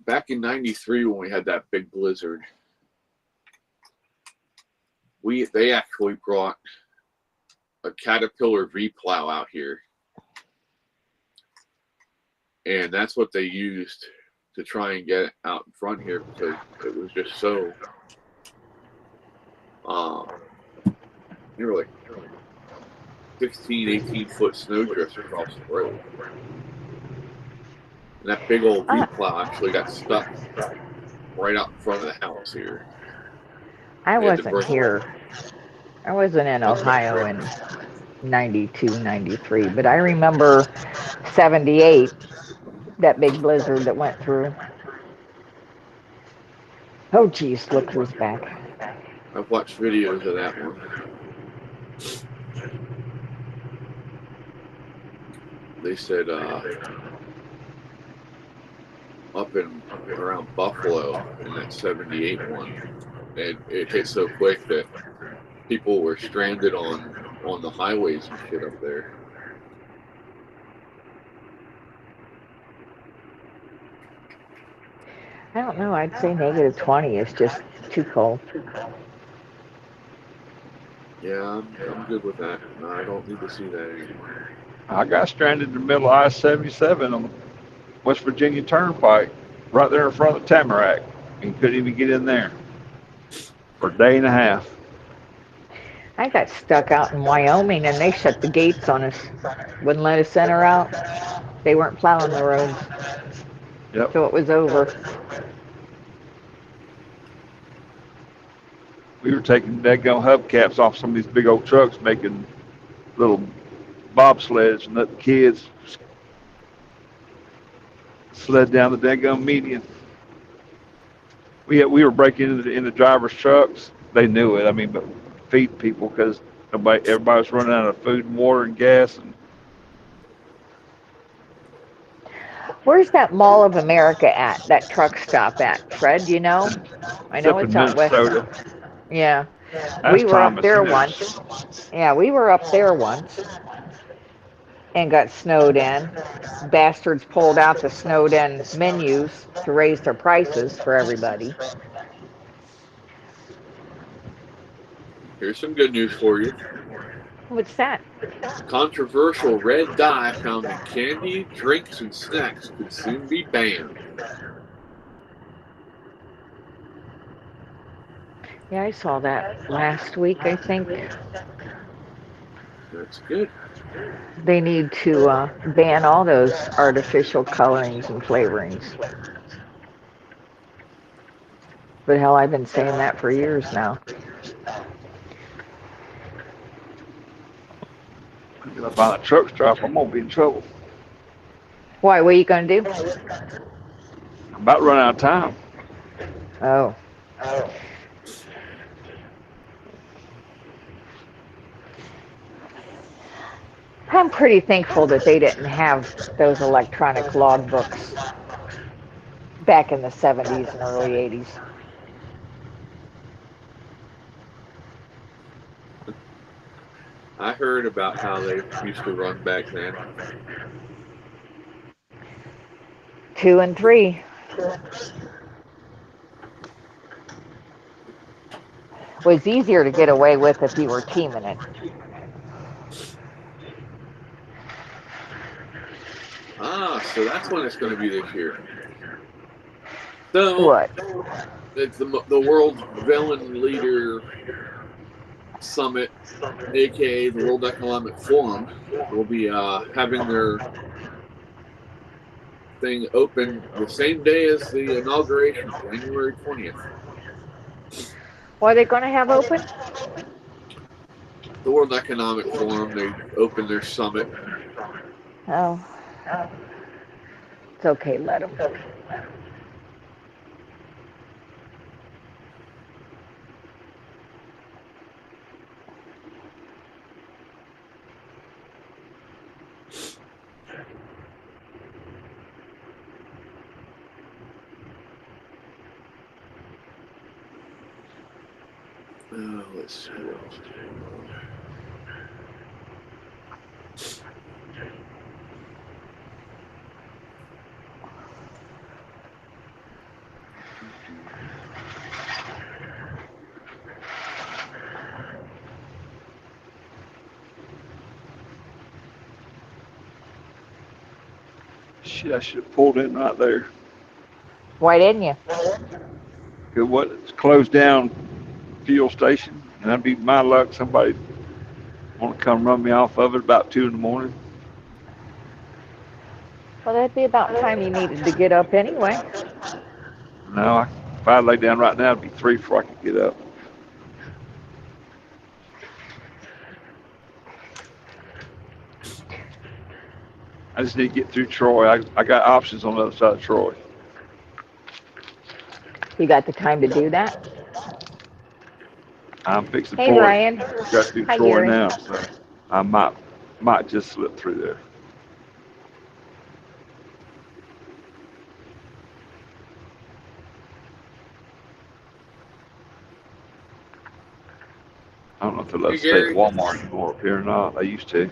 back in '93 when we had that big blizzard. They actually brought a Caterpillar V-plow out here, and that's what they used to try and get out in front here because it was just so. They were like 16, 18-foot snowdrifts across the road. And that big old V-plow actually got stuck right out in front of the house here. I wasn't here. I wasn't in Ohio in 92, 93, but I remember 78, that big blizzard that went through. Oh, geez, look who's back. I've watched videos of that one. They said up in around Buffalo in that 78 one, it hit so quick that people were stranded on the highways and shit up there. I don't know. I'd say -20 is just too cold. Yeah, I'm good with that. No, I don't need to see that anymore. I got stranded in the middle of I-77 on the West Virginia Turnpike, right there in front of Tamarack, and couldn't even get in there for a day and a half. I got stuck out in Wyoming and they shut the gates on us. Wouldn't let us enter out. They weren't plowing the roads. Yep. So it was over. We were taking daggone hubcaps off some of these big old trucks, making little bobsleds and let the kids sled down the daggone median. We were breaking in the driver's trucks. They knew it. I mean, but feed people because everybody was running out of food and water and gas. And where's that Mall of America at? That truck stop at? Fred, you know? I know it's out west. Yeah. We were up there once. Yeah, we were up there once and got snowed in. Bastards pulled out the snowed in menus to raise their prices for everybody. Here's some good news for you. What's that? Controversial red dye found in candy, drinks, and snacks could soon be banned. Yeah, I saw that last week, I think. That's good. They need to ban all those artificial colorings and flavorings. But hell, I've been saying that for years now. If I find a truck stop, I'm gonna be in trouble. Why? What are you gonna do? I'm about to run out of time. Oh. I'm pretty thankful that they didn't have those electronic logbooks back in the 70s and early 80s. I heard about how they used to run back then. 2 and 3. Was easier to get away with if you were teaming it. So that's when it's going to be this year. So What? it's the World Villain Leader Summit, aka the World Economic Forum, will be having their thing open the same day as the inauguration, January 20th. What are they going to have open? The World Economic Forum, they opened their summit. Oh. It's okay, let them. Let's see what else. Shit, I should have pulled in right there. Why didn't you? It's closed down fuel station, and that'd be my luck. Somebody want to come run me off of it about 2 in the morning. Well, that'd be about time you needed to get up anyway. No, if I lay down right now, it'd be 3 before I could get up. I just need to get through Troy. I got options on the other side of Troy. You got the time to do that? I'm fixing Hey, Troy. Ryan. Got to do Hi, Troy Gary. now, so I might just slip through there. I don't know if they let us stay at Walmart anymore up here or not. They used to.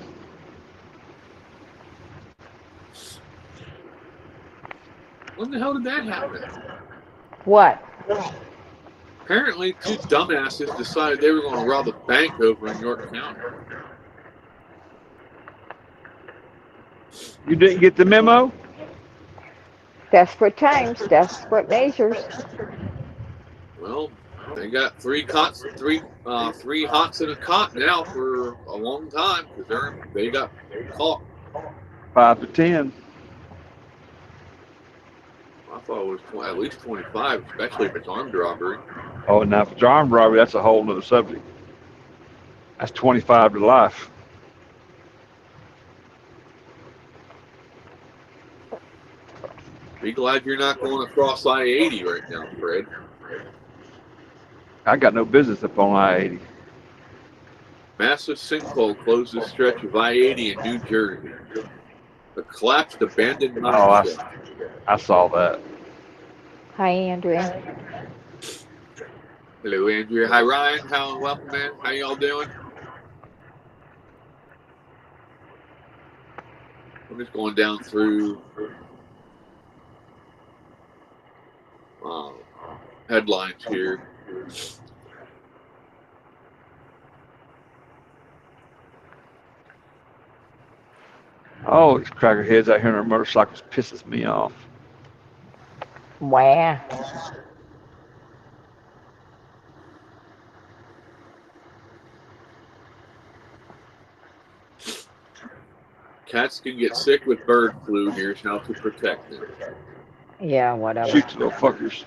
When the hell did that happen? What? Apparently, 2 dumbasses decided they were going to rob a bank over in York County. You didn't get the memo? Desperate times, desperate measures. Well, they got 3 hots in a cot now for a long time because they got caught. 5 to 10. I thought it was at least 25, especially if it's armed robbery. Oh, now if it's armed robbery, that's a whole nother subject. That's 25 to life. Be glad you're not going across I-80 right now, Fred. I got no business up on I-80. Massive sinkhole closes stretch of I-80 in New Jersey. The collapsed abandoned mine shaft. I saw that. Hi, Andrea. Hello, Andrea. Hi, Ryan. Welcome, man. How y'all doing? I'm just going down through headlines here. Oh, these crackerheads out here on their motorcycles pisses me off. Wow. Cats can get sick with bird flu. Here's how to protect them. Yeah, whatever. Shoot the little fuckers.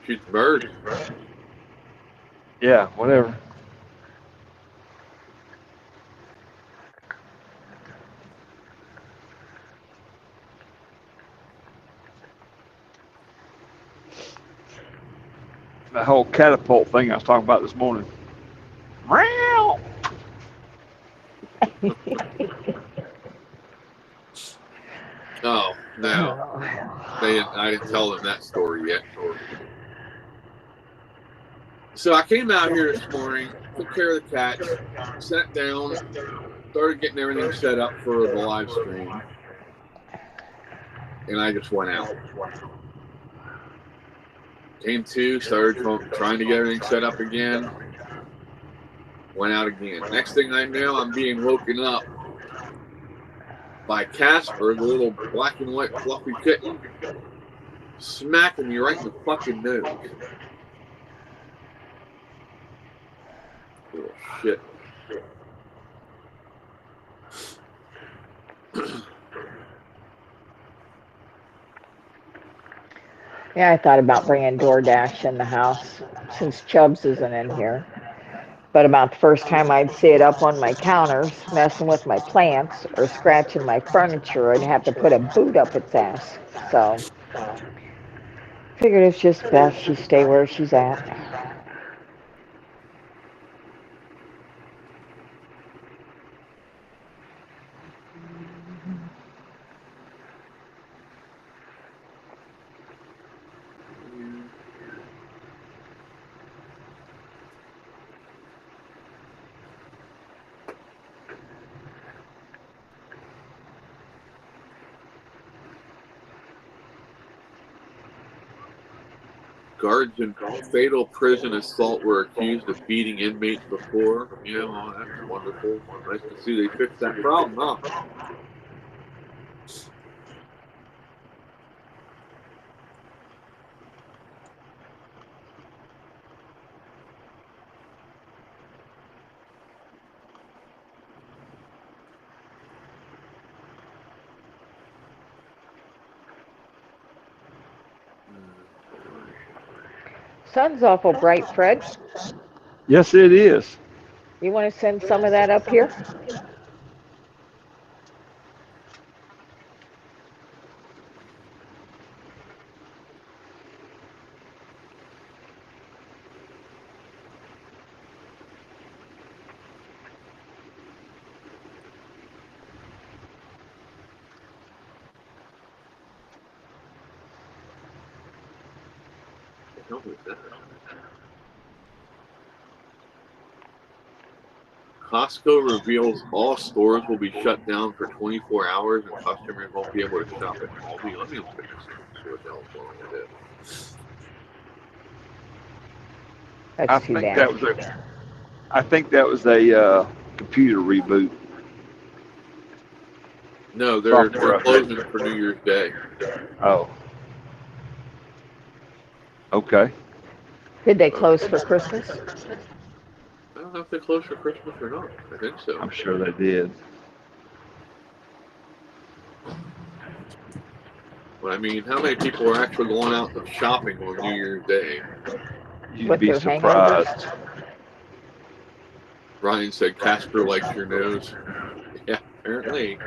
Shoot the bird. Yeah, whatever. That whole catapult thing I was talking about this morning. Meow. Oh no, I didn't tell them that story yet. So I came out here this morning, took care of the cats, sat down, started getting everything set up for the live stream, and I just went out. Came to, started trying to get everything set up again, went out again. Next thing I know, I'm being woken up by Casper, the little black and white fluffy kitten, smacking me right in the fucking nose. Little shit. Yeah, I thought about bringing DoorDash in the house since Chubbs isn't in here. But about the first time I'd see it up on my counters, messing with my plants or scratching my furniture, I'd have to put a boot up its ass. So, figured it's just best she stay where she's at. Guards in fatal prison assault were accused of beating inmates before. Yeah, well, that's wonderful. Nice to see they fixed that problem, huh? Sun's awful bright, Fred. Yes, it is. You want to send some of that up here? Costco reveals all stores will be shut down for 24 hours and customers won't be able to shop at Aldi. Let me look at this and see what the hell's going on with it. That's I too think bad. that was a computer reboot. No, they're Software update. closing for New Year's Day. Oh. Okay. Did they close for Christmas? I don't know if they close for Christmas or not. I think so. I'm sure they did. But I mean, how many people are actually going out and shopping on New Year's Day? You'd With be their surprised. Ryan said Casper likes your nose. Yeah, apparently.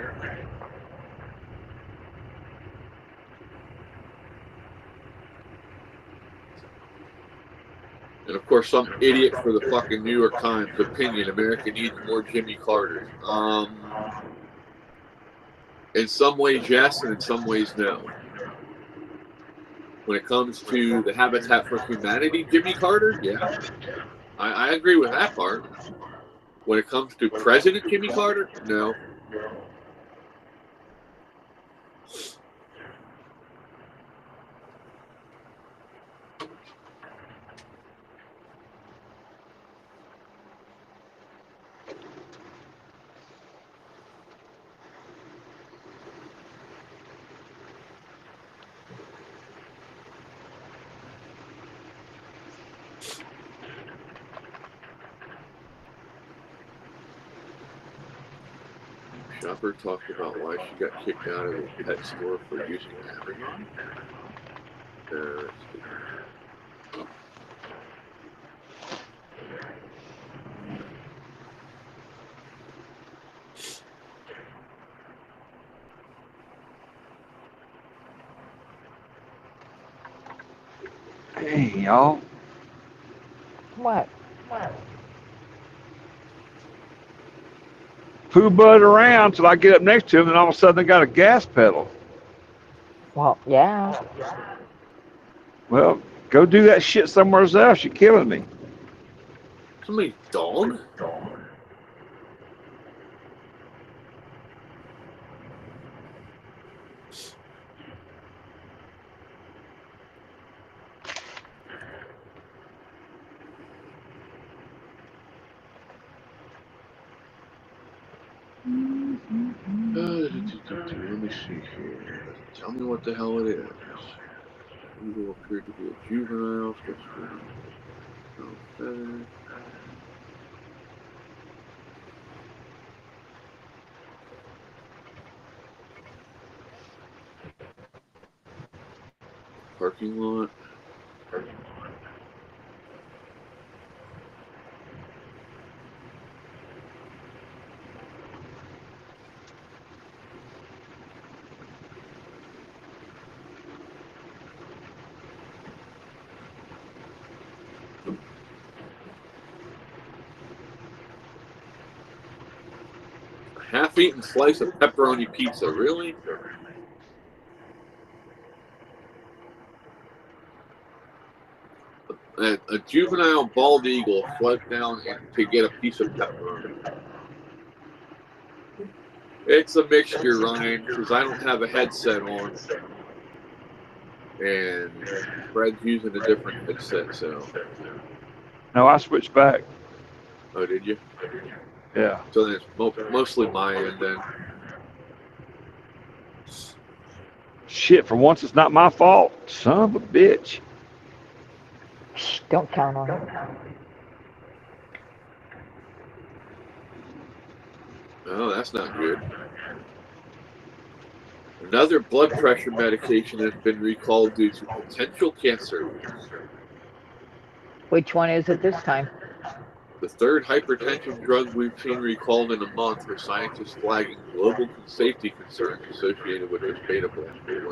And of course, some idiot for the fucking New York Times opinion, America needs more Jimmy Carters. In some ways, yes, and in some ways, no. When it comes to the Habitat for Humanity, Jimmy Carter, yeah, I agree with that part. When it comes to President Jimmy Carter, no. Shopper talked about why she got kicked out of the pet store for using Amazon. Let's see. Hey, y'all. What? Pooh bud around till I get up next to him, and all of a sudden I got a gas pedal. Well, yeah. Well, go do that shit somewhere else. You're killing me. Somebody's dog? Let me see here. Tell me what the hell it is. Eagle appeared to be a juvenile. Okay. Parking lot. Half-eaten slice of pepperoni pizza. Really? A juvenile bald eagle fled down to get a piece of pepperoni. It's a mixture, Ryan, because I don't have a headset on. And Fred's using a different headset, so. No, I switched back. Oh, did you? Yeah. So then it's mostly my end then. Shit, for once it's not my fault. Son of a bitch. Shh, don't count on it. Oh, that's not good. Another blood pressure medication has been recalled due to potential cancer. Which one is it this time? The third hypertension drug we've seen recalled in a month, with scientists flagging global safety concerns associated with this beta blockade.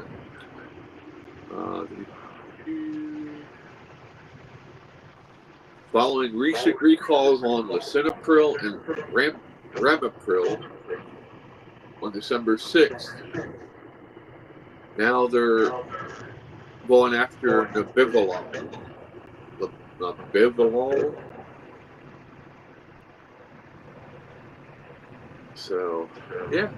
Following recent recalls on lisinopril and ramipril on December 6th, now they're going after Nabivolol. Nabivolol? So, yeah.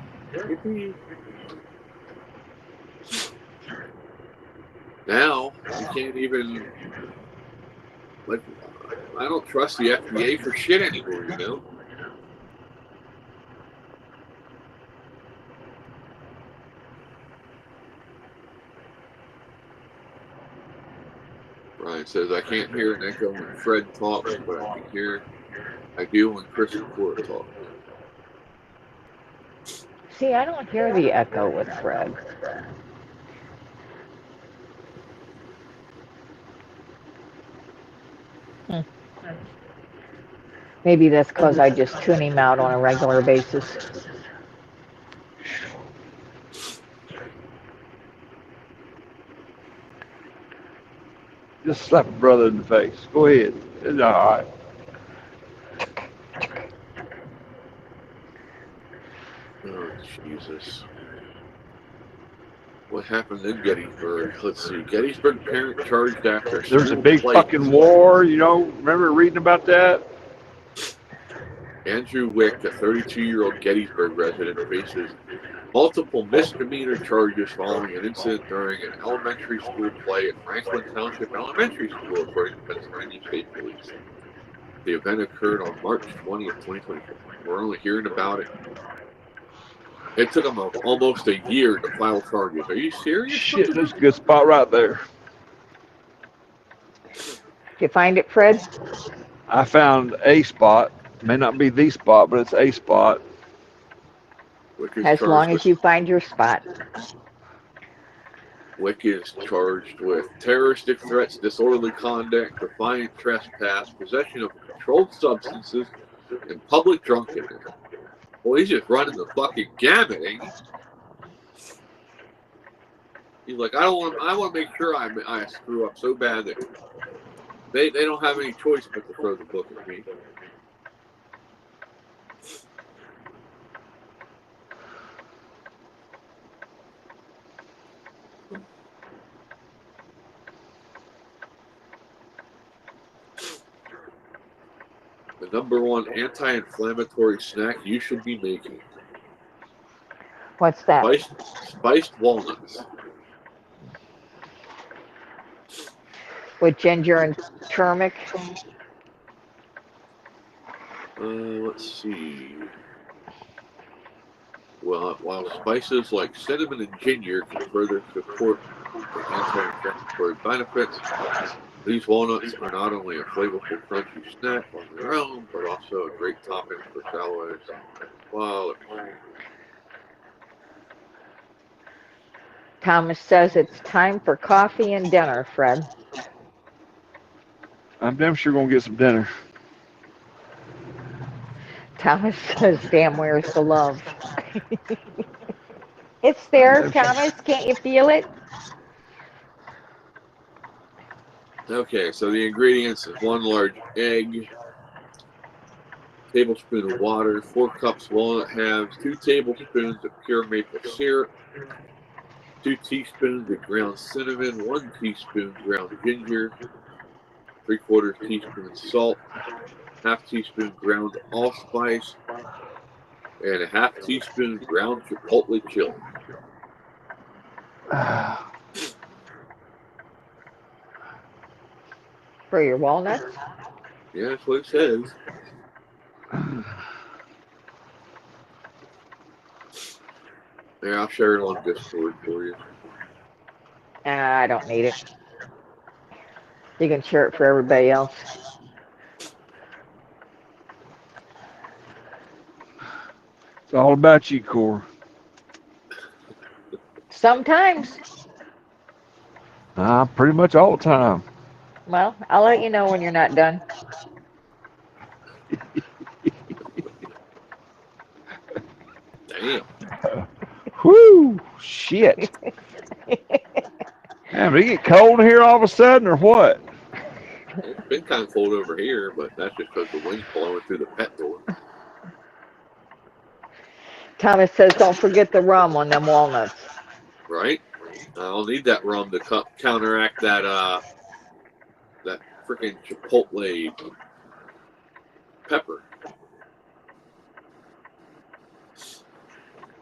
Now, you can't even, like, I don't trust the FDA for shit anymore, you know? Ryan says, I can't hear an echo when Fred talks, but I can hear, I do when Chris and Cora talk. See, I don't hear the echo with Fred. Maybe that's because I just tune him out on a regular basis. Just slap a brother in the face. Go ahead. It's all right. Oh, Jesus. What happened in Gettysburg? Let's see. Gettysburg parent charged after There's a big fucking war, you know. Remember reading about that? Andrew Wick, a 32-year-old Gettysburg resident, faces multiple misdemeanor charges following an incident during an elementary school play at Franklin Township Elementary School, according to Pennsylvania State Police. The event occurred on March 20th, 2024. We're only hearing about it. It took them almost a year to file charges. Are you serious? Shit, there's a good spot right there. Did you find it, Fred? I found a spot. May not be the spot, but it's a spot. As long as you find your spot. Wick is charged with terroristic threats, disorderly conduct, defiant trespass, possession of controlled substances, and public drunkenness. Well, he's just running the fucking gamut, ain't he? He's like, I want to make sure I screw up so bad that They don't have any choice but to throw the book at me. The number one anti-inflammatory snack you should be making. What's that? Spiced walnuts. With ginger and turmeric? Let's see. Well, while spices like cinnamon and ginger can further support the anti-inflammatory benefits, these walnuts are not only a flavorful, crunchy snack on their own, but also a great topping for salads. Well, Thomas says it's time for coffee and dinner, Fred. I'm damn sure gonna get some dinner. Thomas says, damn, where's the love? It's there, Thomas. Can't you feel it? okay, so the ingredients is 1 large egg, tablespoon of water, 4 cups walnut halves, 2 tablespoons of pure maple syrup, 2 teaspoons of ground cinnamon, 1 teaspoon ground ginger, 3/4 teaspoon salt, 1/2 teaspoon ground allspice, and a 1/2 teaspoon ground chipotle chili. For your walnuts? Yeah, that's what it says. Yeah, I'll share it on Discord for you. I don't need it. You can share it for everybody else. It's all about you, Cora. Sometimes. Pretty much all the time. Well, I'll let you know when you're not done. Damn. Whoo! Shit. Damn, did it get cold in here all of a sudden, or what? It's been kind of cold over here, but that's just because the wind's blowing through the pet door. Thomas says, don't forget the rum on them walnuts. Right? I'll need that rum to counteract that that freaking chipotle pepper.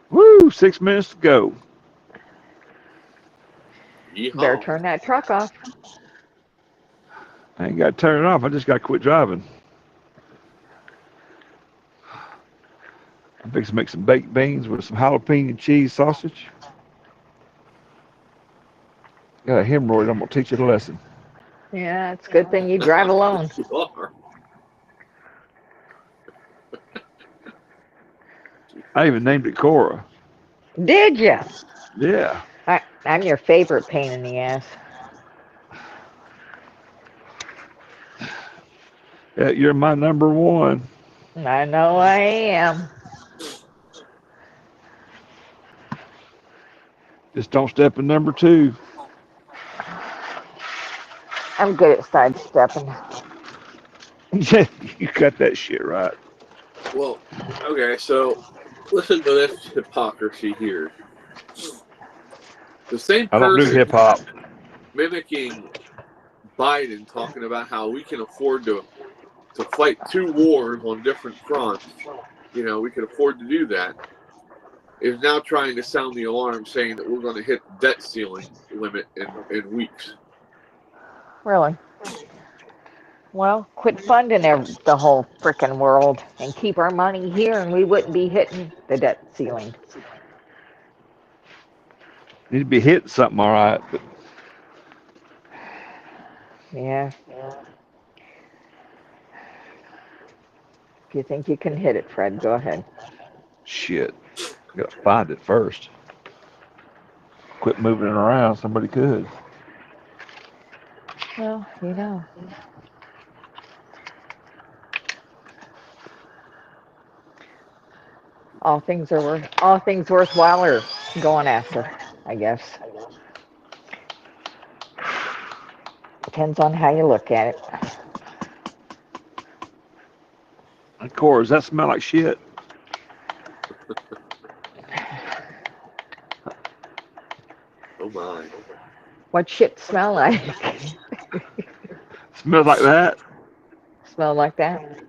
Woo! 6 minutes to go. Yeehaw. Better turn that truck off. I ain't got to turn it off. I just got to quit driving. I'm fixing to make some baked beans with some jalapeno cheese sausage. Got a hemorrhoid. I'm going to teach you the lesson. Yeah, it's a good thing you drive alone. You are. I even named it Cora. Did you? Yeah. I'm your favorite pain in the ass. Yeah, you're my number one. I know I am. Just don't step in number 2. I'm good at sidestepping. You got that shit right. Well, okay, so listen to this hypocrisy here. The same I don't do person hip hop. mimicking Biden talking about how we can afford to fight 2 wars on different fronts, you know, we can afford to do that, is now trying to sound the alarm saying that we're going to hit the debt ceiling limit in weeks. Really? Well, quit funding the whole frickin' world and keep our money here and we wouldn't be hitting the debt ceiling. Need to be hitting something all right. But Yeah. If you think you can hit it, Fred, go ahead. shit. I got to find it first. Quit moving it around. Somebody could. Well, you know. All things worthwhile are going after, I guess. Depends on how you look at it. Of course, that smell like shit. Oh my. What shit smell like? Smells like that. Smell like that?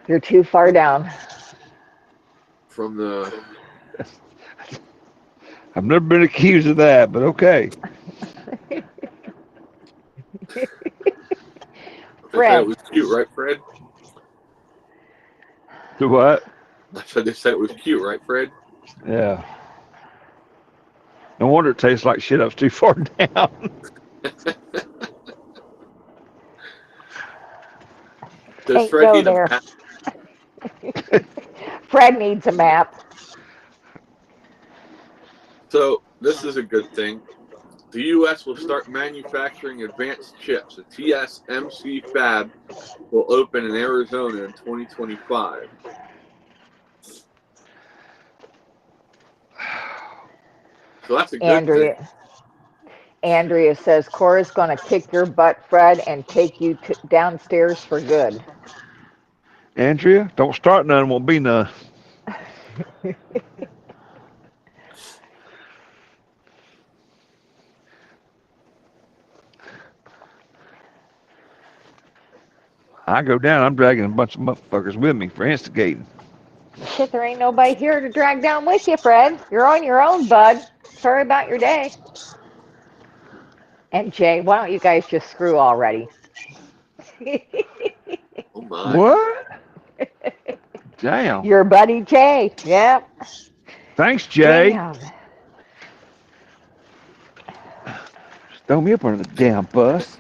You're too far down. From the I've never been accused of that, but okay. they said Fred. it was cute, right, Fred? Do what? I said they said it was cute, right, Fred? Yeah. No wonder it tastes like shit. I was too far down. Does Can't Fred go need a there. map? Fred needs a map. So this is a good thing. The U.S. will start manufacturing advanced chips. The TSMC fab will open in Arizona in 2025. So that's a good thing. Andrea says Cora's going to kick your butt, Fred, and take you downstairs for good. Andrea, don't start none, won't be none. I go down, I'm dragging a bunch of motherfuckers with me for instigating. Shit, there ain't nobody here to drag down with you, Fred. You're on your own, bud. Sorry about your day. And Jay, why don't you guys just screw already? Oh my. What? Damn. Your buddy Jay. Yep. Thanks, Jay. Damn. Throw me up under the damn bus.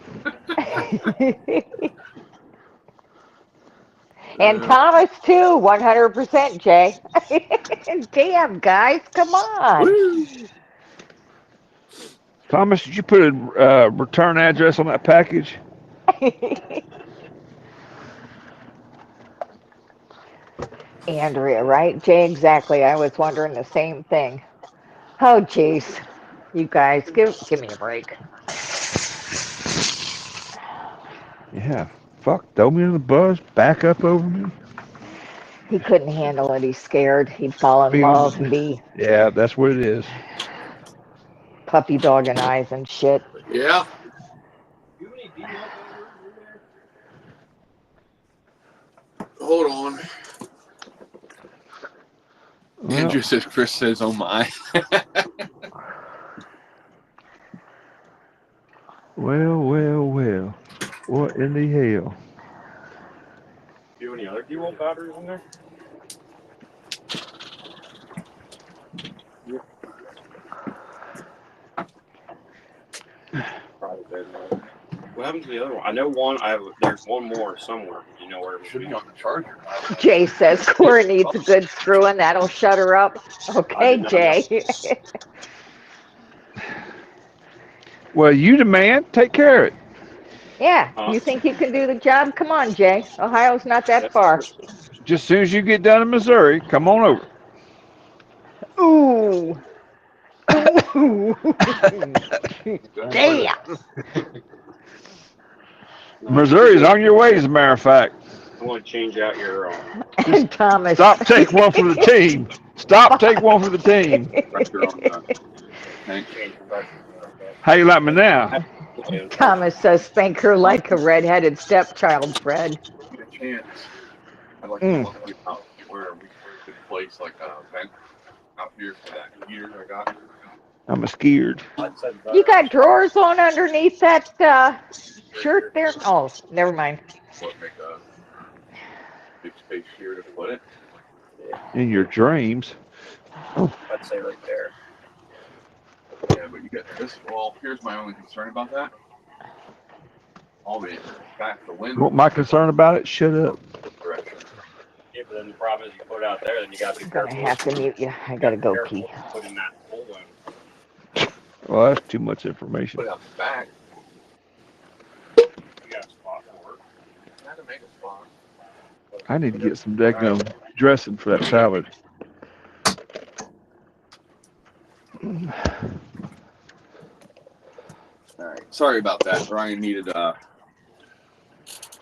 And Thomas too, 100% Jay. Damn, guys, come on. Woo. Thomas, did you put a return address on that package? Andrea, right? Jay, exactly. I was wondering the same thing. Oh, jeez. You guys, give me a break. Yeah. Fuck, throw me in the bus, back up over me. He couldn't handle it. He's scared. He'd fall in love and be Yeah, that's what it is. puppy dog and eyes and shit. Yeah. Hold on. Andrew says, Chris says, oh my. Well. What in the hell? Do you have any other D-Volt batteries in there? Probably dead now. What happened to the other one? I know one. There's one more somewhere. You know where it Should would be on the charger. Jay says Cora needs a good screwing. That'll shut her up. Okay, Jay. Well, you the man. Take care of it. Yeah, you think you can do the job? Come on, Jay. Ohio's not that far. Just as soon as you get down to Missouri, come on over. Ooh. Damn. Missouri's on your way, as a matter of fact. I want to change out your Thomas. Stop, take one for the team. Stop, take one for the team. Pressure on the tank. How you like me now? Thomas says, spank her like a redheaded stepchild, Fred. Get a chance. I'd like to look out where we could place like a vent out here for that heater I got. I'm scared. You got drawers on underneath that shirt there? Oh, never mind. What, make a big space here to put it? In your dreams. I'd say right there. Yeah, but you get this. Well, here's my only concern about that. All the back the wind You want my concern about it? Shut up. direction. Yeah, but then the problem is you put it out there, then you got to be I'm gonna careful. have to mute you. I gotta go Careful pee. putting that hole in. Well, that's too much information. Put it out the back. You got a spot for it. Had to make a spot. I need to get some daggum dressing for that salad. All right. Sorry about that. Ryan needed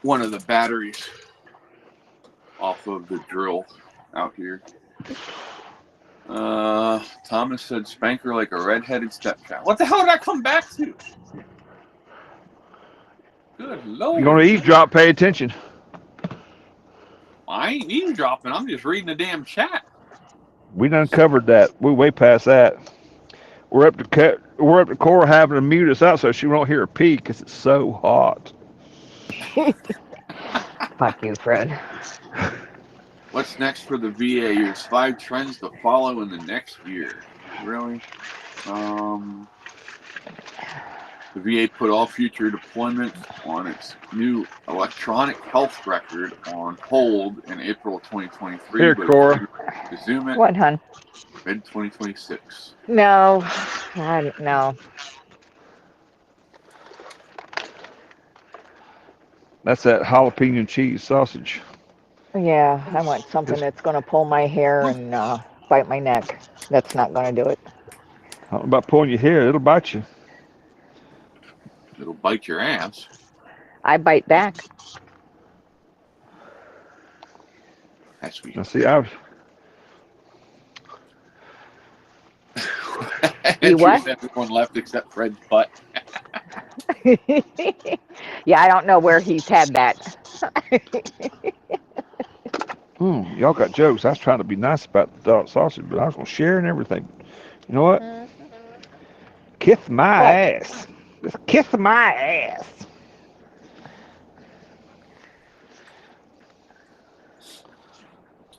one of the batteries off of the drill out here. Thomas said spank her like a redheaded stepchild. What the hell did I come back to? Good Lord. You're going to eavesdrop, pay attention. I ain't eavesdropping. I'm just reading the damn chat. We done covered that. We're way past that. We're up to Cora having to mute us out so she won't hear her pee because it's so hot. Fuck you, Fred. What's next for the VA? Here's 5 trends to follow in the next year. Really? The VA put all future deployments on its new electronic health record on hold in April 2023. Here, Cora. Resume it What, hun? mid-2026. No, no. That's that jalapeno cheese sausage. Yeah, I want something that's going to pull my hair and bite my neck. That's not going to do it. I don't know about pulling your hair. It'll bite you. It'll bite your ass. I bite back. That's sweet. Now, see, I was... You what? Everyone left except Fred's butt. Yeah, I don't know where he's had that. Y'all got jokes. I was trying to be nice about the dark sausage, but I was going to share and everything. You know what? Kiss my ass. Just kiss my ass.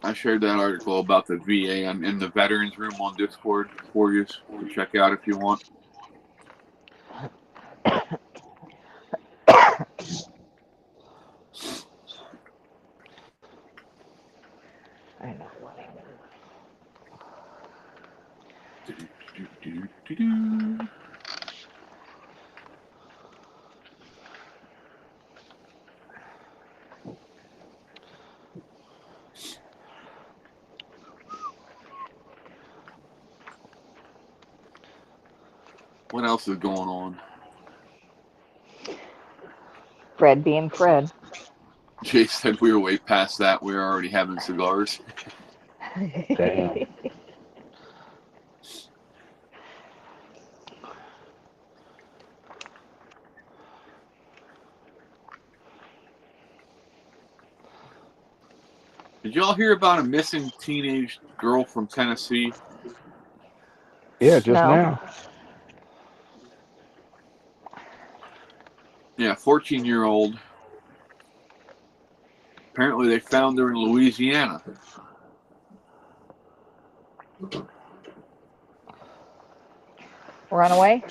I shared that article about the VA in the veterans room on Discord for you to check out if you want. I know. What else is going on? Fred being Fred. Jay said we were way past that. We were already having cigars. Damn. Did y'all hear about a missing teenage girl from Tennessee? Yeah, just No. now. Yeah, 14-year-old. Apparently they found her in Louisiana. Run away?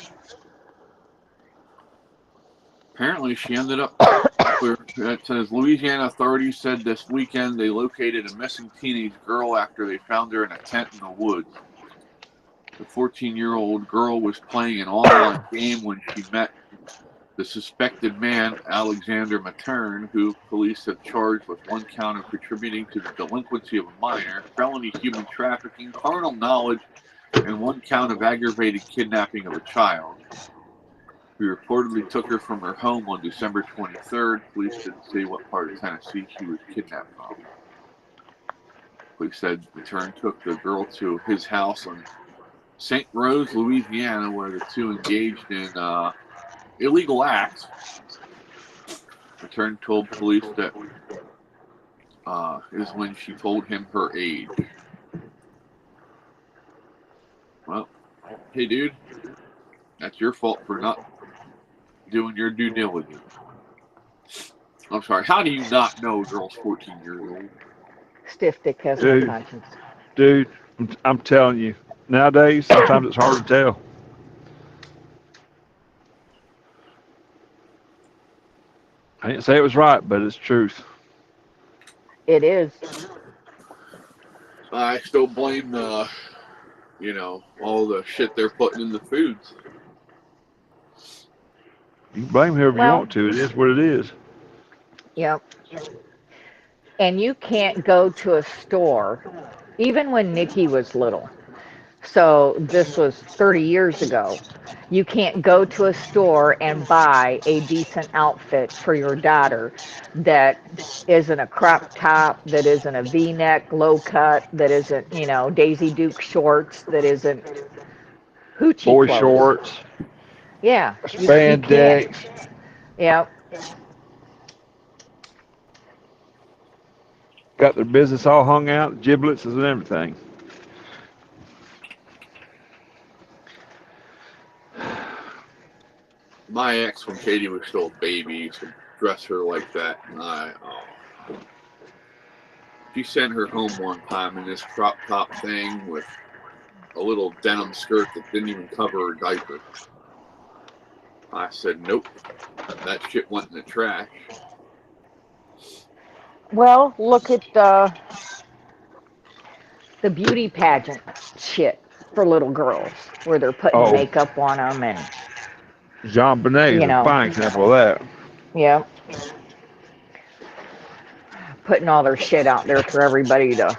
Apparently she ended up, it says Louisiana authorities said this weekend they located a missing teenage girl after they found her in a tent in the woods. The 14-year-old girl was playing an online game when she met the suspected man, Alexander Matern, who police have charged with 1 count of contributing to the delinquency of a minor, felony human trafficking, carnal knowledge, and 1 count of aggravated kidnapping of a child. We reportedly took her from her home on December 23rd. Police didn't say what part of Tennessee she was kidnapped from. Police said Matern took the girl to his house on St. Rose, Louisiana, where the two engaged in illegal acts. Matern told police that is when she told him her age. Well, hey dude, that's your fault for not doing your due diligence. I'm sorry, how do you not know a girl's 14 years old? Stiff dick has no Dude. conscience. Dude, I'm telling you, nowadays, sometimes it's hard to tell. I didn't say it was right, but it's truth. It is. I still blame the, all the shit they're putting in the foods. You can blame whoever you Well- want to. It is what it is. Yep. And you can't go to a store, even when Nikki was little. So this was 30 years ago. You can't go to a store and buy a decent outfit for your daughter that isn't a crop top, that isn't a V-neck low cut, that isn't, Daisy Duke shorts, that isn't hoochie Boy clothes. shorts, Yeah, you can't. spandex. Yeah. Got their business all hung out, giblets and everything. My ex, when Katie was still a baby, used to dress her like that. And she sent her home one time in this crop top thing with a little denim skirt that didn't even cover her diaper. I said, nope, that shit went in the trash. Well, look at the beauty pageant shit for little girls, where they're putting makeup on them and. Jean Bonnet is a fine example of that. Yeah. Putting all their shit out there for everybody to.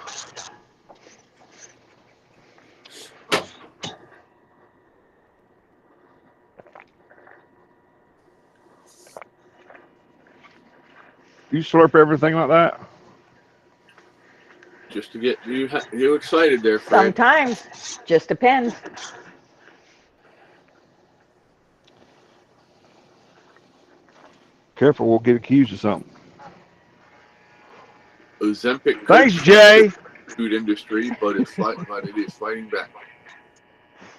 You slurp everything like that? Just to get you excited there, Fred. Sometimes. Just depends. Careful, we'll get accused of something. Ozempic. Thanks, Jay. Food industry, but it is fighting back.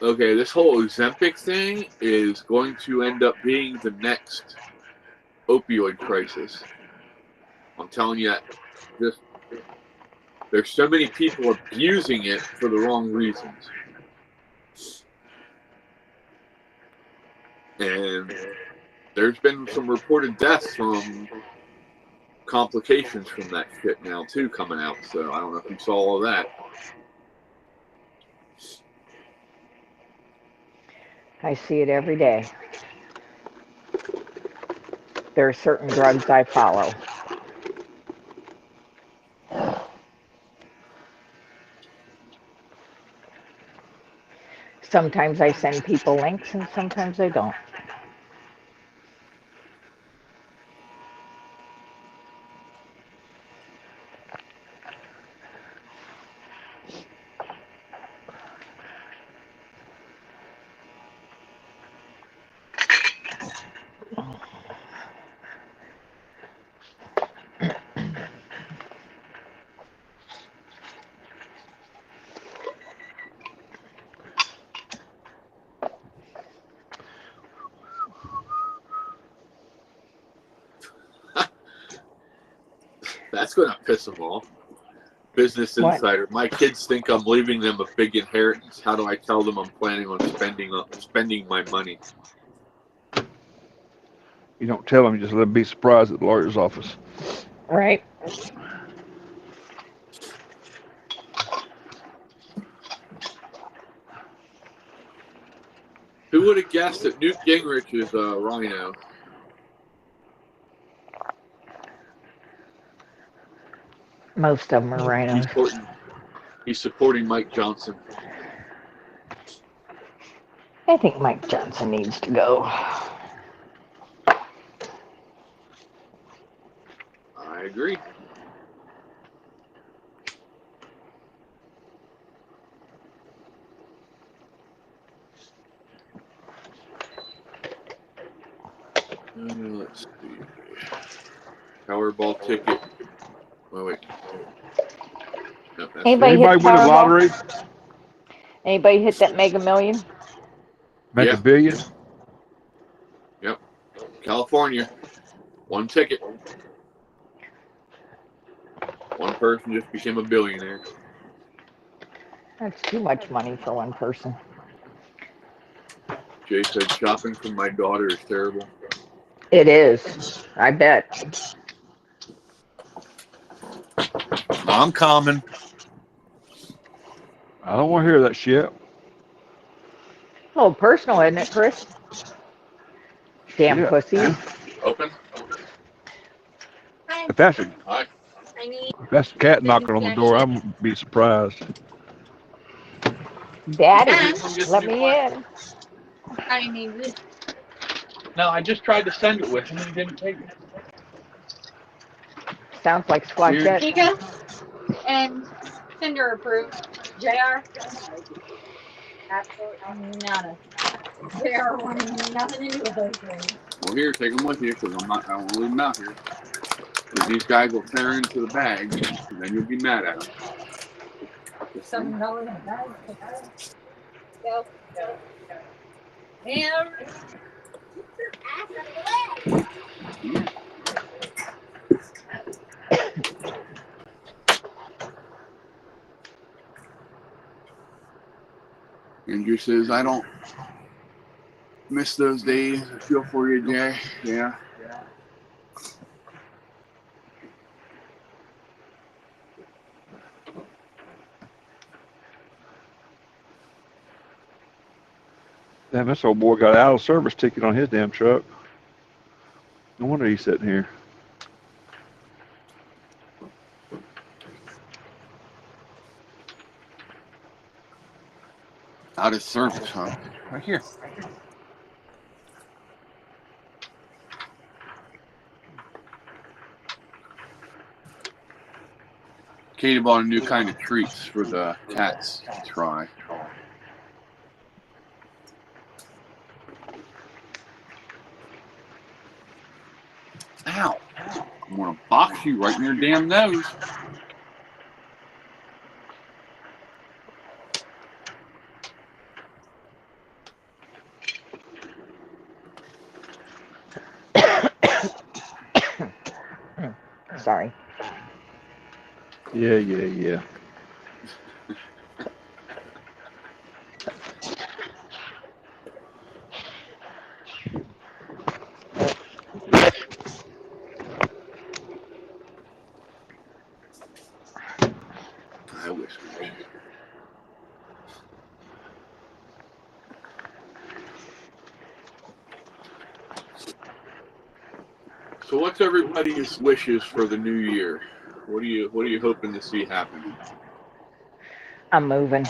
Okay, this whole Ozempic thing is going to end up being the next opioid crisis. I'm telling you that. There's so many people abusing it for the wrong reasons. And there's been some reported deaths from complications from that shit now too coming out. So I don't know if you saw all of that. I see it every day. There are certain drugs I follow. Sometimes I send people links and sometimes I don't. That's going to piss them off. Business Insider. My kids think I'm leaving them a big inheritance. How do I tell them I'm planning on spending my money? You don't tell them, you just let them be surprised at the lawyer's office. Right. Who would have guessed that Newt Gingrich is a rhino? Most of them are rhinos. He's supporting Mike Johnson. I think Mike Johnson needs to go. I agree. Let's see. Powerball ticket. Oh, wait. No, Anybody win the lottery? Anybody hit that Mega Million? Make a billion? Yep. California. One ticket. One person just became a billionaire. That's too much money for one person. Jay said shopping for my daughter is terrible. It is. I bet. I'm coming. I don't want to hear that shit. Oh, personal, isn't it, Chris? Damn pussy. Open? If that's Hi. the cat knocking on the door, I'm gonna be surprised. Daddy, And let me in. I need this. No, I just tried to send it with him and he didn't take it. Sounds like Squatchette. Nika and Cinder approved. JR. Absolutely none. JR wanted nothing to do with those things. Well, here, take them with you because I don't want to leave them out here. Because these guys will tear into the bag, and then you'll be mad at them. $7 in the bag. Go. And Andrew says, I don't miss those days. I feel for you, Jay. Yeah. Damn, this old boy got an out of service ticket on his damn truck. No wonder he's sitting here. Out of service, huh? Right here. Katie bought a new kind of treats for the cats to try. Ow! I'm gonna box you right in your damn nose. Sorry. Yeah. I wish we could. So what's everybody's wishes for the new year? What are you hoping to see happen? I'm moving.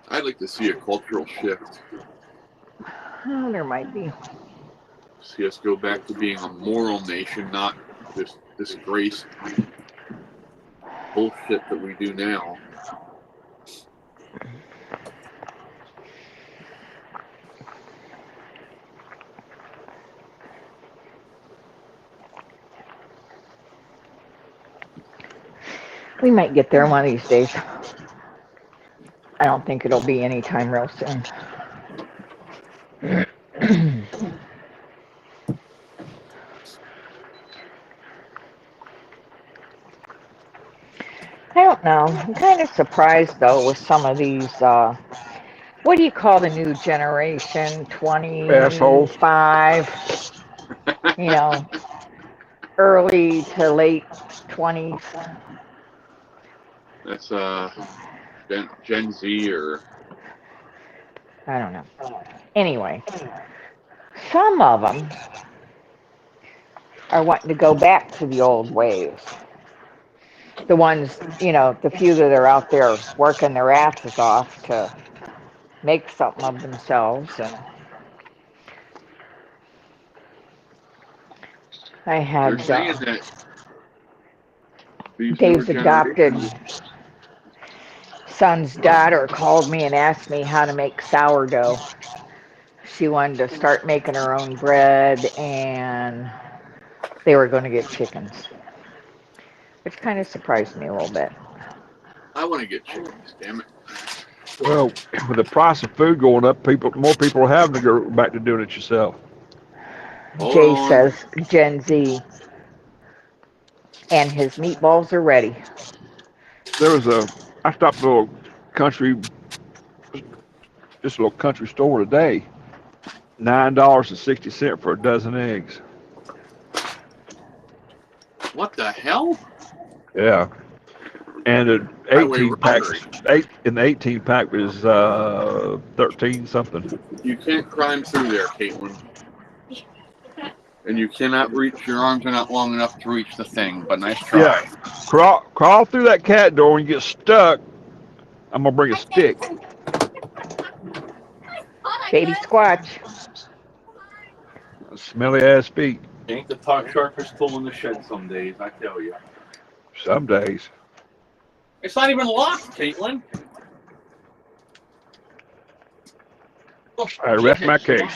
I'd like to see a cultural shift. Oh, there might be. See us go back to being a moral nation, not this disgraced bullshit that we do now. We might get there one of these days. I don't think it'll be anytime real soon. I don't know. I'm kind of surprised though with some of these. What do you call the new generation? 25. You know, early to late 20s. That's Gen Z or I don't know. Anyway, some of them are wanting to go back to the old ways. The ones, you know, the few that are out there working their asses off to make something of themselves. And I they're had saying that these Dave's newer adopted generations- son's daughter called me and asked me how to make sourdough. She wanted to start making her own bread, and they were going to get chickens, which kind of surprised me a little bit. I want to get chickens, damn it. Well, with the price of food going up, more people are having to go back to doing it yourself. Hold Jay on. says Gen Z, and his meatballs are ready. I stopped at a little country store today. $9.60 for a dozen eggs. What the hell? Yeah. And the Highway 18 pack, robbery. the 18 pack was 13 something. You can't climb through there, Caitlin. And you cannot reach, your arms are not long enough to reach the thing, but nice try. Yeah. Crawl through that cat door. When you get stuck, I'm gonna bring a stick. Baby Squatch. Smelly ass feet. Ain't the top sharpest tool in the shed some days, I tell you. Some days. It's not even locked, Caitlin. I rest my case.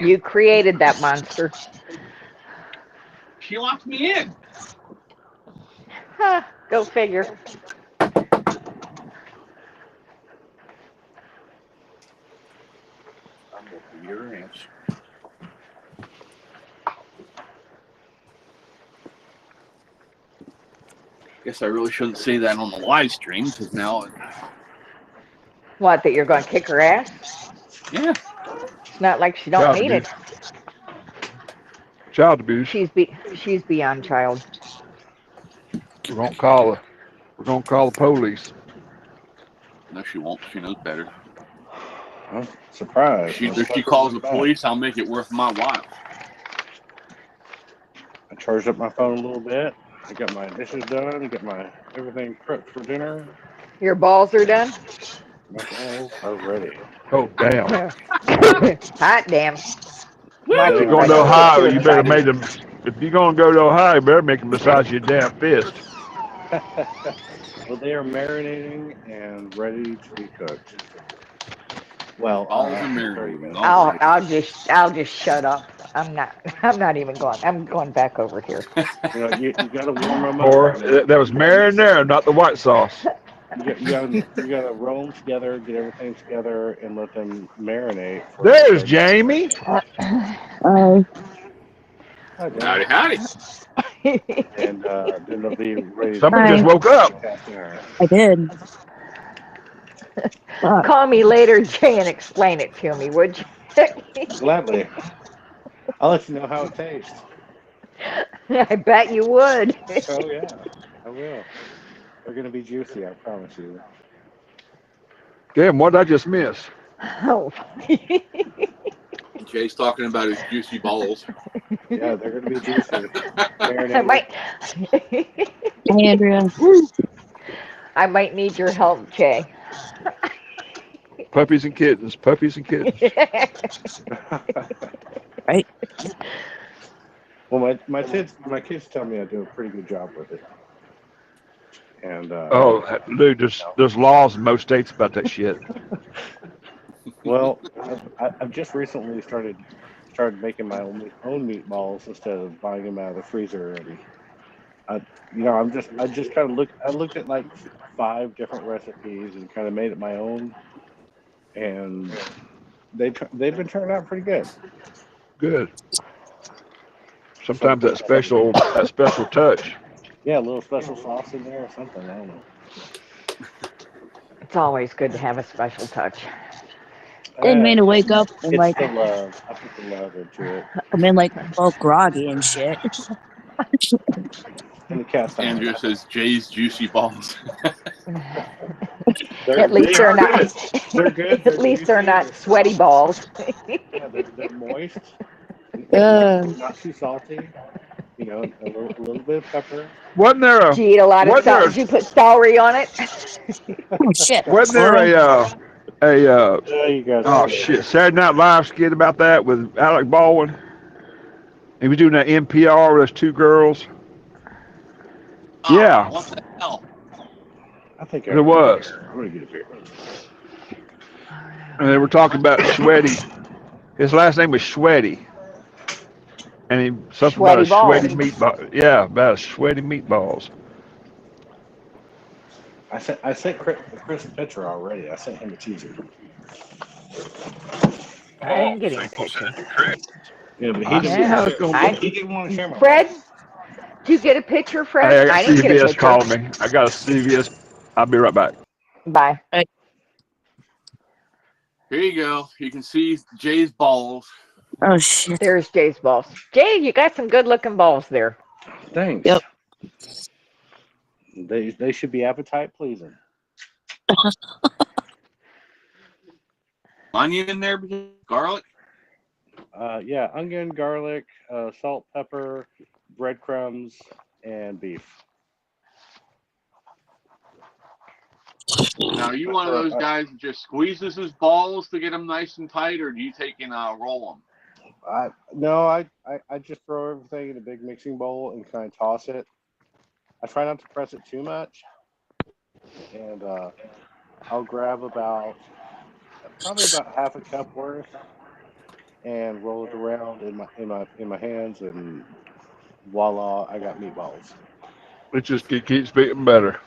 You created that monster. She locked me in. Huh, go figure. I'm gonna be your ranch. Guess I really shouldn't say that on the live stream because now, What, that you're going to kick her ass? yeah, It's not like she don't Child need abuse. it. Child abuse. She's beyond child. We're gonna call the police. no, she won't. She knows better. I'm surprised. If she calls the police, I'll make it worth my while. I charged up my phone a little bit. I got my dishes done. Got my everything prepped for dinner. Your balls are done? My balls are ready. Oh damn! Hot damn. If you're going to Ohio, you better make them. If you're gonna go to Ohio, you better make them massage your damn fist. Well, they are marinating and ready to be cooked. Well, Balls are marinating. I'll just shut up. I'm not even going. I'm going back over here. you got to warm them up. Or that was marinara, not the white sauce. You gotta roll them together, get everything together, and let them marinate. There's Jamie. Hi, Howdy, howdy. and then they'll be ready. Somebody just woke up. I did. Call me later, Jay, and explain it to me, would you? Gladly. I'll let you know how it tastes. I bet you would. Oh yeah, I will. They're gonna be juicy, I promise you. Damn, what did I just miss? Oh. Jay's talking about his juicy balls. Yeah, they're gonna be juicy. I might. Hey, Andrea. I might need your help, Jay. Puppies and kittens. Puppies and kittens. Right. Well, my kids tell me I do a pretty good job with it. And Oh, dude, there's laws in most states about that shit. well, I've just recently started making my own meatballs instead of buying them out of the freezer already. I just kind of looked at like 5 different recipes and kind of made it my own, and they've been turning out pretty good. Good. Sometimes that special touch. Yeah, a little special sauce in there or something. I don't know. It's always good to have a special touch. Didn't mean to wake up and It's like the love. I put the love into it. I'm in like all groggy and shit. And the cast iron. Andrea says Jay's juicy balls. At least they're not. They're good. At least they're not sweaty balls. Yeah, they're moist. Not too salty. You know, a little bit of pepper. Wasn't there Did you eat a lot of salt? Did you put celery on it? Oh shit. Wasn't there There you go. oh shit, Saturday Night Live skit about that with Alec Baldwin? He was doing that NPR with those 2 girls. Oh, Yeah. What the hell? I think There was. I'm gonna get a beer. And they were talking about Sweaty. His last name was Sweaty. And he something about a Sweaty sweaty meatball. Yeah, about sweaty meatballs. I sent Chris a picture already. I sent him a teaser. I didn't get any picture. Yeah, but he didn't want to share my. Fred, did you get a picture, Fred? Hey, I got didn't get a CVS picture. calling me. I got a CVS. I'll be right back. Bye. Here you go. You can see Jay's balls. Oh shit. There's Jay's balls. Jay, you got some good-looking balls there. Thanks. Yep. They should be appetite pleasing. Onion in there, garlic. Yeah, onion, garlic, salt, pepper, breadcrumbs, and beef. Now, are you one of those guys that just squeezes his balls to get them nice and tight, or do you take and roll them? I just throw everything in a big mixing bowl and kind of toss it. I try not to press it too much, and I'll grab probably about half a cup worth and roll it around in my hands, and voila, I got meatballs. It just keeps getting better.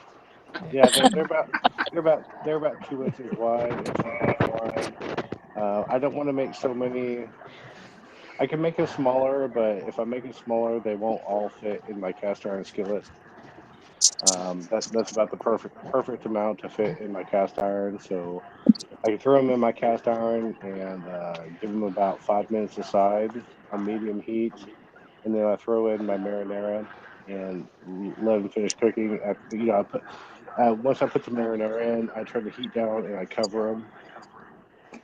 Yeah, they're about 2 inches wide, inch and a half wide. I don't want to make so many. I can make it smaller, but if I make it smaller, they won't all fit in my cast iron skillet. That's about the perfect amount to fit in my cast iron. So I can throw them in my cast iron and give them about 5 minutes aside on medium heat, and then I throw in my marinara and let them finish cooking. Once I put the marinara in, I turn the heat down and I cover them,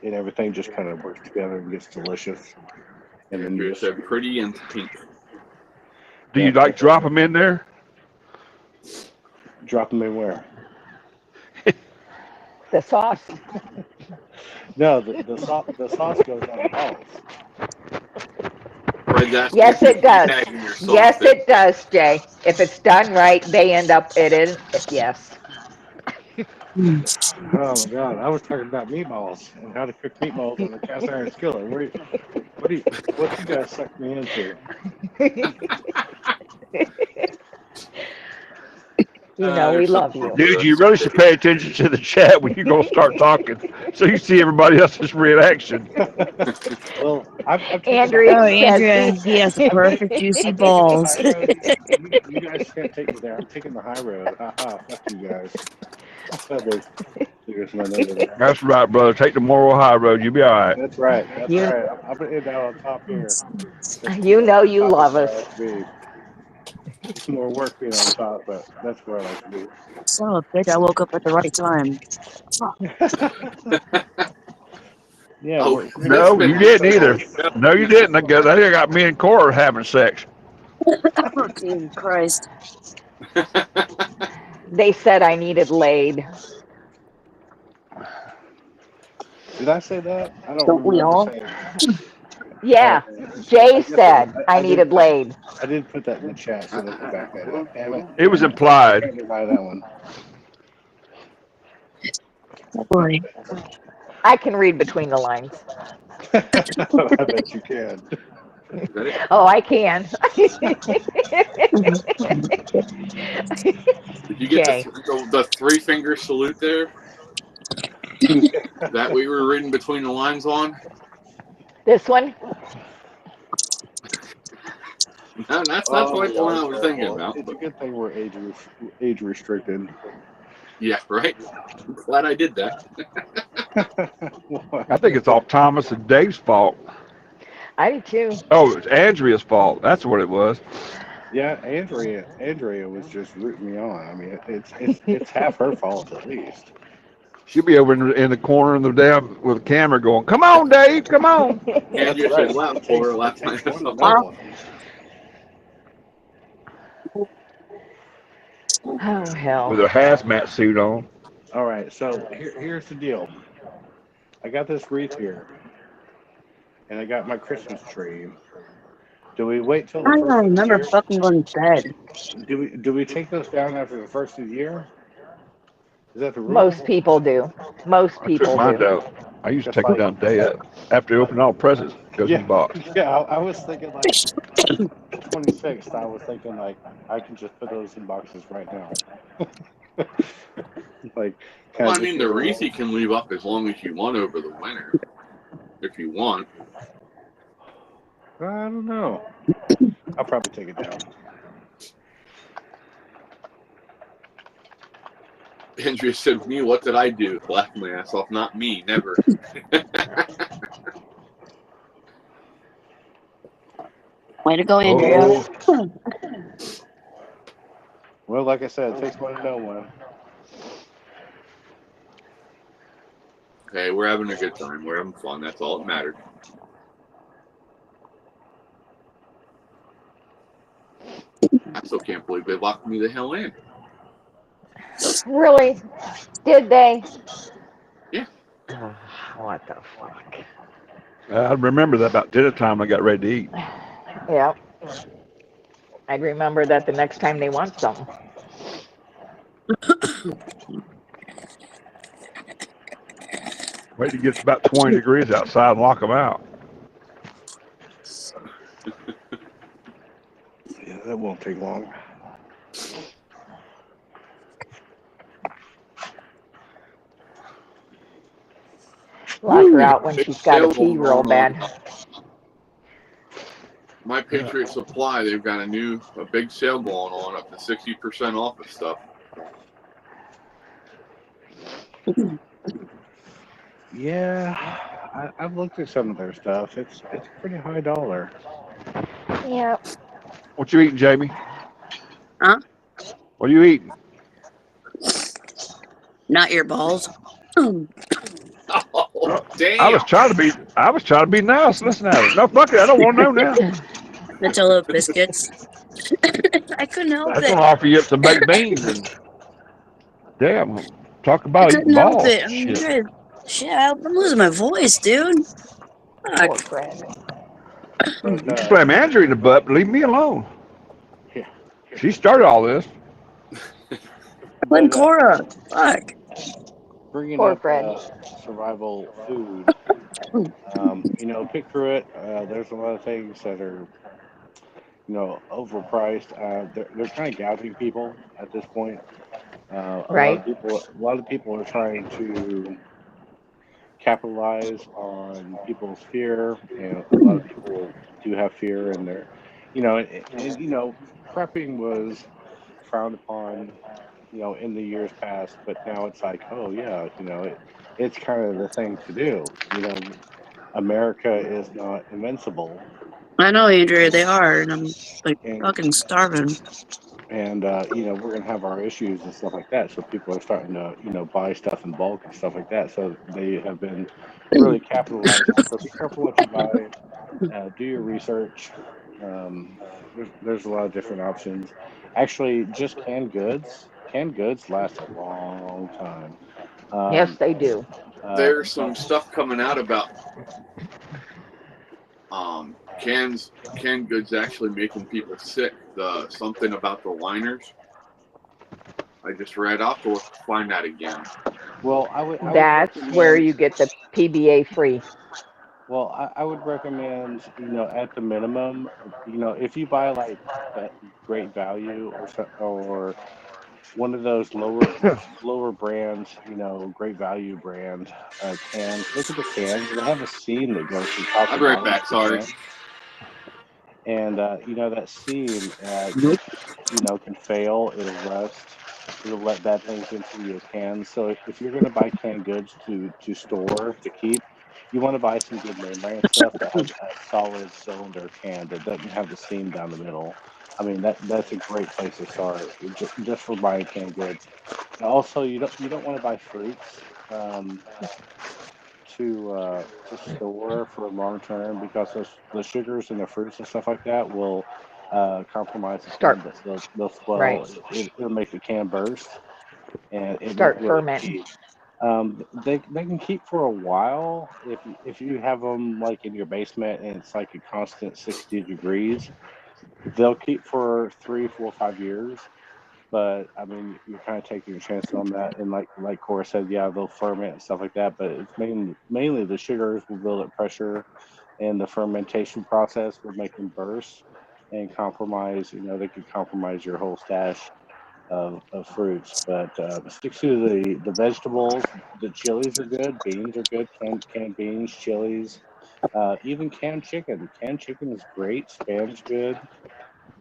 and everything just kind of works together and gets delicious. And then Andrea said pretty and pink. Do you like drop them in there? Drop them in where? The sauce. No, the sauce goes on the balls. Yes, it does. Yes, it does, Jay. If it's done right, they end up yes. Oh my God! I was talking about meatballs and how to cook meatballs on the cast iron skillet. What you guys sucked me into? We love you. Dude, you really should pay attention to the chat when you're going to start talking so you see everybody else's reaction. Well, Andrea Andrea, he has the perfect juicy balls. You guys can't take me there. I'm taking the high road. Fuck you guys. That's right, brother. Take the moral high road. You'll be all right. That's right. That's right. I'm going to end out on top here. You love us. It's more work being on top, but that's where I like to be. Son of a bitch, I woke up at the right time. Yeah. No, you didn't either. No, you didn't. I got me and Cora having sex. Oh, Jesus Christ. They said I needed laid. Did I say that? I don't we remember all? saying that. Yeah, Jay said I needed laid. I did put that in the chat, so they can back that up. Damn it. It was implied. I can't deny that one. Boy. I can read between the lines. I bet you can. Oh, I can. Did you get the three finger salute there? That we were reading between the lines on? This one? No, that's not the one I was thinking about. It's a good thing we're age restricted. Yeah, right. I'm glad I did that. I think it's all Thomas and Dave's fault. I do too. Oh, it's Andrea's fault. That's what it was. Yeah, Andrea was just rooting me on. I mean, it's half her fault at least. She'll be over in the corner of the damn with a camera going, "Come on, Dave, come on." Andrea said left for left. Oh hell! With her hazmat suit on. All right, so here's the deal. I got this wreath here, and I got my Christmas tree. Do we wait till the I first don't of the remember year? fucking going to bed. Do we take those down after the first of the year? Is that the rule? Most people do. Most people Mine do. don't. I used to take them down day after opening all presents. Goes in the box. Yeah, I was thinking like 26th. I was thinking like I can just put those in boxes right now. Like, Well, I mean, the wreath you can leave up as long as you want over the winter, if you want. I don't know. I'll probably take it down. Andrea said, "Me, what did I do? Laughed my ass off. Not me, never." Way to go, Andrea. Oh. Well, like I said, it takes one to know one. Hey, we're having a good time. We're having fun. That's all that mattered. I still can't believe they locked me the hell in. Really? Did they? Yeah. Oh, what the fuck? I remember that about dinner time I got ready to eat. Yeah. I'd remember that the next time they want something. Wait till it gets about 20 degrees outside and lock them out. Yeah, that won't take long. Lock her out when Big she's got a sale pee going real on bad. My Patriot Supply. They've got a big sale going on, up to 60% off of stuff. Yeah, I've looked at some of their stuff. It's pretty high dollar. Yeah. What you eating, Jamie? Huh? What are you eating? Not your balls. Oh, damn! I was trying to be nice. Listen at it. No, fuck it. I don't want to know now. Nutella biscuits. I couldn't help That's it. gonna offer you up some baked beans and damn. Talk I about couldn't eating help balls. it. I mean, you Shit. guys, shit, I'm losing my voice, dude. Poor Fuck. Fred. You can slam Andrew in the butt, but leave me alone. Yeah. She started all this. Glenn But Cora. Fuck. bringing Poor up Fred. survival food, pick through it. There's a lot of things that are, overpriced. They're kind of gouging people at this point. A Right? lot of people are trying to capitalize on people's fear, and a lot of people do have fear, and they're, prepping was frowned upon, in the years past, but now it's like, oh yeah, it's kind of the thing to do. America is not invincible, I know, Andrea, they are, and I'm like and fucking starving. we're gonna have our issues and stuff like that. So people are starting to, buy stuff in bulk and stuff like that. So they have been really capitalizing. So be careful what you buy. Do your research. There's a lot of different options. Actually, just canned goods. Canned goods last a long time. Yes, they do. There's some stuff coming out about canned goods actually making people sick. Something about the liners. I just read. I'll have to find that again. Well, I would That's where you get the PBA free. Well, I would recommend, at the minimum, if you buy like that Great Value or one of those lower brands, Great Value brand cans. Look at the cans; they have a seam that goes from top to I'll be right bottom. back. Sorry. And that seam, can fail. It'll rust. It'll let bad things into your cans. So if you're going to buy canned goods to store to keep, you want to buy some good name brand stuff that has a solid cylinder can that doesn't have the seam down the middle. I mean that's a great place to start just for buying canned goods. And also, you don't want to buy fruits to store for long term because the sugars and the fruits and stuff like that will compromise the Start. can. They'll swell. Right. It'll make the can burst, and it Start won't really fermenting. keep. They can keep for a while if you have them like in your basement and it's like a constant 60 degrees. They'll keep for 3, 4, 5 years. But I mean, you're kind of taking a chance on that, and like Cora said, yeah, they'll ferment and stuff like that. But it's mainly the sugars will build up pressure, and the fermentation process will make them burst and compromise. They could compromise your whole stash of fruits. But stick to the vegetables. The chilies are good. Beans are good. Canned beans, chilies, even canned chicken. Canned chicken is great. Spam's good.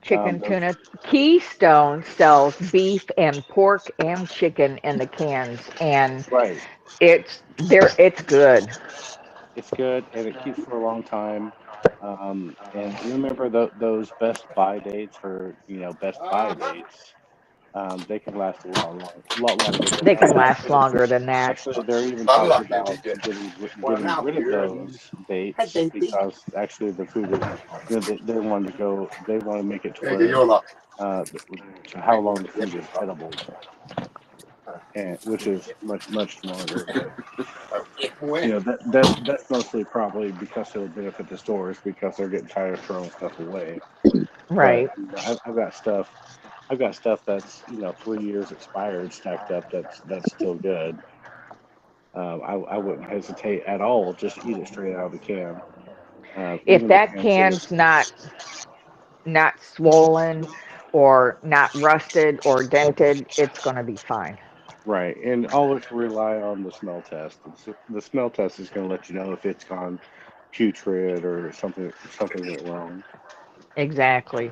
Chicken Those tuna. Keystone sells beef and pork and chicken in the cans, and right. it's good. It's good and it keeps for a long time. And you remember those Best Buy dates for Best Buy dates. they can last a lot longer than They can that. last longer than that. Actually, they're even talking about getting rid of those baits because actually the food is, they want to go, they want to make it to where to how long the food is edible, and which is much smarter. But that's mostly probably because it'll benefit the stores because they're getting tired of throwing stuff away. Right. But I've got stuff. I've got stuff that's 3 years expired stacked up. That's still good. I wouldn't hesitate at all. Just eat it straight out of the can. If Even the that canned can's food. not swollen or not rusted or dented, it's going to be fine. Right, and always rely on the smell test. The smell test is going to let you know if it's gone putrid or something went wrong. Exactly.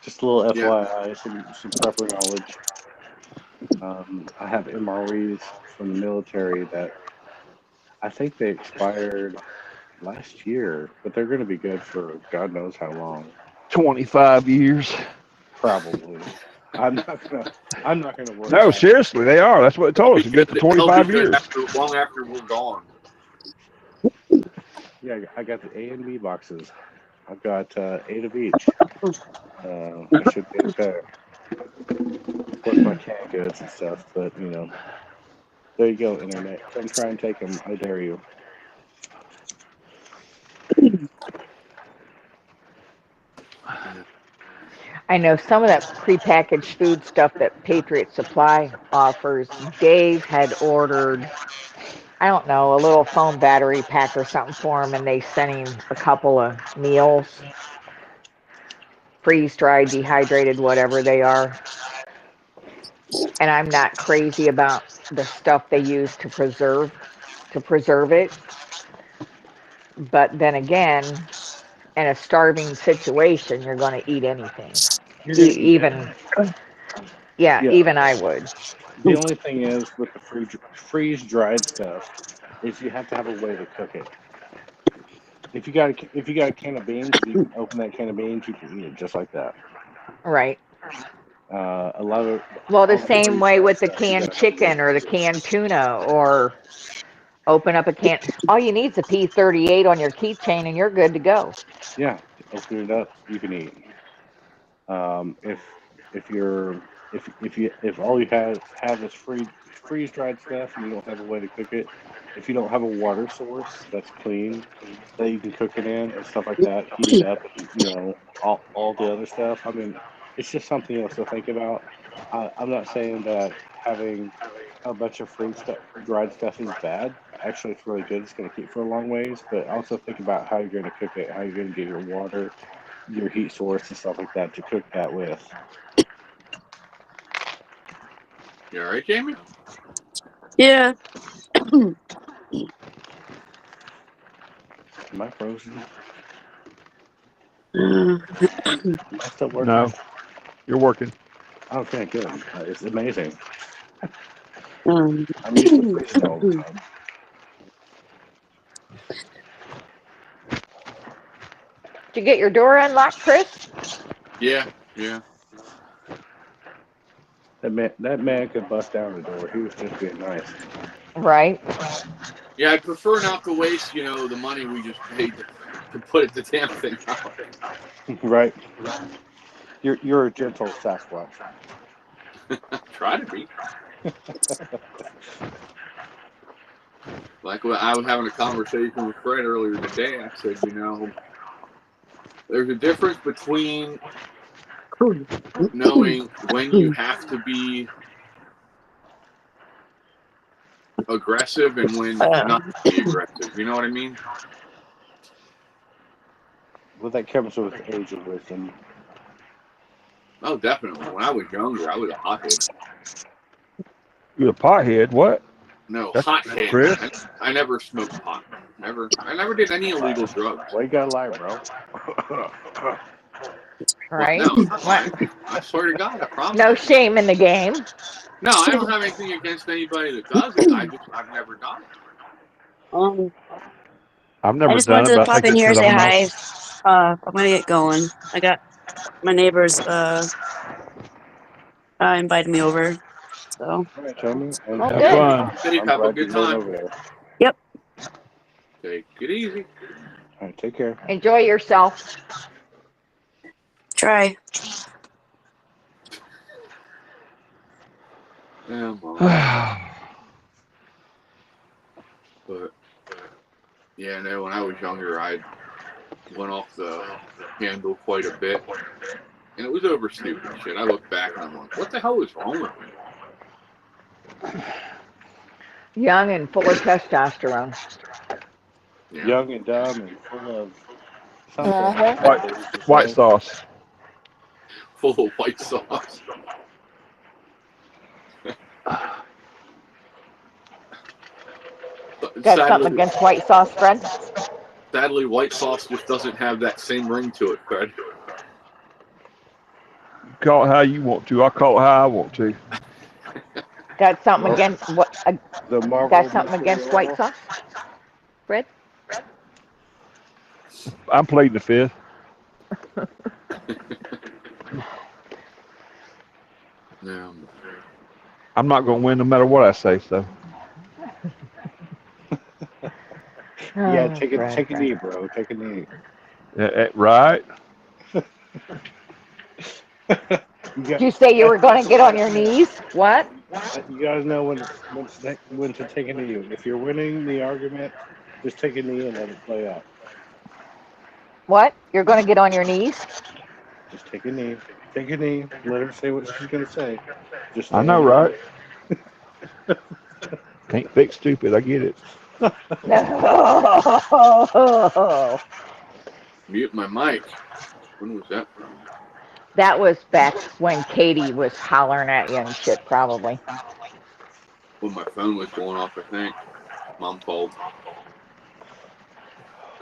Just a little Yeah. FYI, some prepper knowledge. I have MREs from the military that I think they expired last year, but they're going to be good for God knows how long. 25 years. Probably. I'm not gonna worry. No, about it. seriously, they are. That's what it told us. Good for 25 years. Long after we're gone. Yeah, I got the A and B boxes. I've got 8 of each. I should be okay. Plus my canned goods and stuff, but there you go, internet. Come try and take them. I dare you. I know some of that prepackaged food stuff that Patriot Supply offers. Dave had ordered, I don't know, a little foam battery pack or something for him, and they sent him a couple of meals, freeze-dried, dehydrated, whatever they are. And I'm not crazy about the stuff they use to preserve it. But then again, in a starving situation, you're going to eat anything. Even I would. The only thing is with the freeze-dried stuff is you have to have a way to cook it. If you got a can of beans, you can open that can of beans, you can eat it just like that. Right. A lot of the same way with the canned chicken or the canned tuna, or open up a can. All you need is a P38 on your keychain, and you're good to go. Yeah, open it up, you can eat. If all you have is freeze-dried stuff and you don't have a way to cook it, if you don't have a water source that's clean that you can cook it in and stuff like that, heat it up, all the other stuff. I mean, it's just something else to think about. I'm not saying that having a bunch of dried stuff is bad. Actually, it's really good. It's going to keep for a long ways. But also think about how you're going to cook it, how you're going to get your water, your heat source, and stuff like that to cook that with. You all right, Jamie? Yeah. Am I frozen? Am I still working? No, you're working. Okay, good. It's amazing. I'm used to freezing all the time. Did you get your door unlocked, Chris? Yeah. That man could bust down the door. He was just being nice. Right. Yeah, I prefer not to waste, the money we just paid to put the damn thing out. Right. You're a gentle Sasquatch. Try to be. Like I was having a conversation with Fred earlier today. I said, there's a difference between knowing when you have to be aggressive and when not to be aggressive. You know what I mean? Well, that comes with age and wisdom. Oh, definitely. When I was younger, I was a hothead. You're a pothead. What? No, That's hothead. Chris? I never smoked pot. Never. I never did any illegal drugs. Why you gotta lie, bro? Right. No, I swear to God, I promise. No shame in the game. No, I don't have anything against anybody that does it. I've never done it. I've never I just done wanted it, to but I pop think in it's here and because say I'm hi. I'm gonna get going. I got my neighbors invited me over. So All right, Tony. And Oh, Have good. fun. Safe, I'm have a glad good you're going time. over there. Take it easy. All right, take care. Enjoy yourself. try. Yeah, well, but yeah, no. When I was younger, I went off the handle quite a bit, and it was over stupid shit. I look back and I'm like, what the hell is wrong with me? Young and full of testosterone. Yeah. Young and dumb and full of something. Uh-huh. White sauce. Full of white sauce. Got something against white sauce, Fred? Sadly, white sauce just doesn't have that same ring to it, Fred. Call it how you want to. I'll call it how I want to. Got something against what? The Marvel Got something against material. white sauce, Fred? I'm pleading the fifth. No. I'm not going to win no matter what I say. So Yeah, Oh, take a Fred. knee, bro. Take a knee. right. Did you say you were going to get on your knees? What? You guys know when to take a knee. If you're winning the argument, just take a knee and let it play out. What? You're going to get on your knees? Just take a knee. Take a knee. Let her say what she's gonna say. Just I know, right? Can't fix stupid. I get it. No. Mute my mic. When was that from? That was back when Katie was hollering at you and shit, probably. When my phone was going off, I think. Mom called.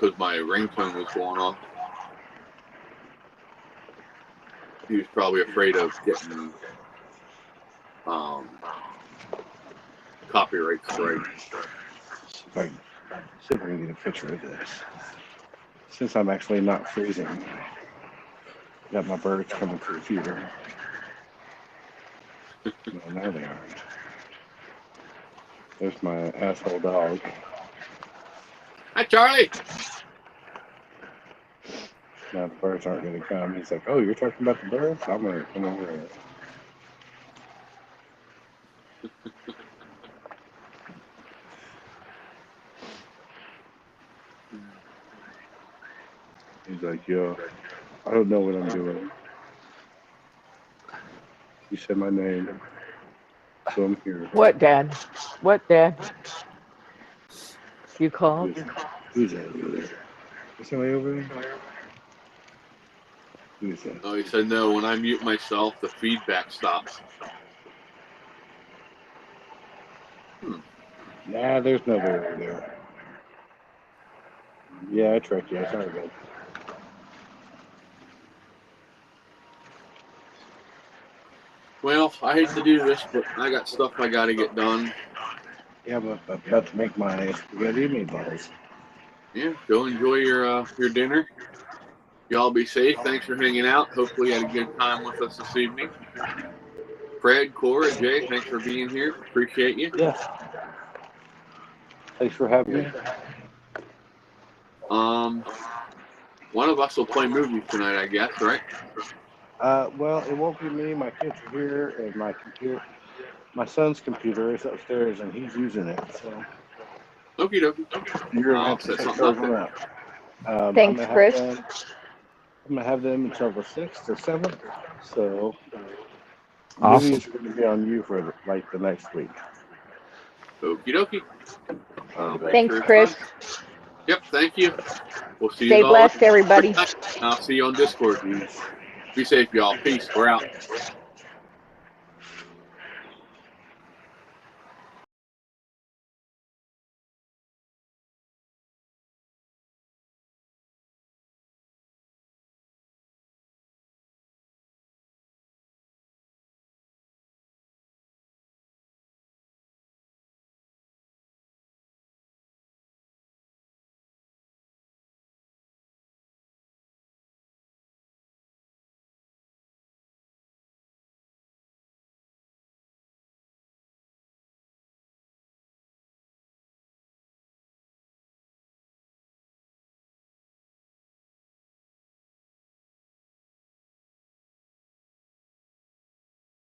Because my ringtone was going off. He was probably afraid of getting copyright strike. See if I can get a picture of this. Since I'm actually not freezing, got my birds coming through here. No, now they aren't. There's my asshole dog. Hi, Charlie. Now the birds aren't going to come. He's like, "Oh, you're talking about the birds? I'm going to come over here." He's like, "Yo, I don't know what I'm doing. You said my name, so I'm here." What, Dad? What, Dad? You called? Who's that over there? Is somebody over there? Who's that? Oh, he said no. When I mute myself, the feedback stops. Nah, there's nobody over there. Yeah, I tricked you. Sorry, bud. Well, I hate to do this, but I got stuff I got to get done. Yeah, I'm about to make my spaghetti meatballs. Yeah, go enjoy your dinner. Y'all be safe. Thanks for hanging out. Hopefully you had a good time with us this evening. Fred, Cora, Jay, thanks for being here. Appreciate you. Yeah. Thanks for having me. One of us will play movies tonight, I guess, right? Well, it won't be me. My kids are here, and my son's computer is upstairs, and he's using it. So Okie dokie. you're gonna have to set check something those up around. Thanks, Chris. I'm gonna have them until the 6th or 7th. So Awesome. movies are gonna be on you for like the next week. Okie dokie. Thanks, Chris. Yep, thank you. We'll see Stay you all. blessed, everybody. I'll see you on Discord. Be safe, y'all. Peace. We're out.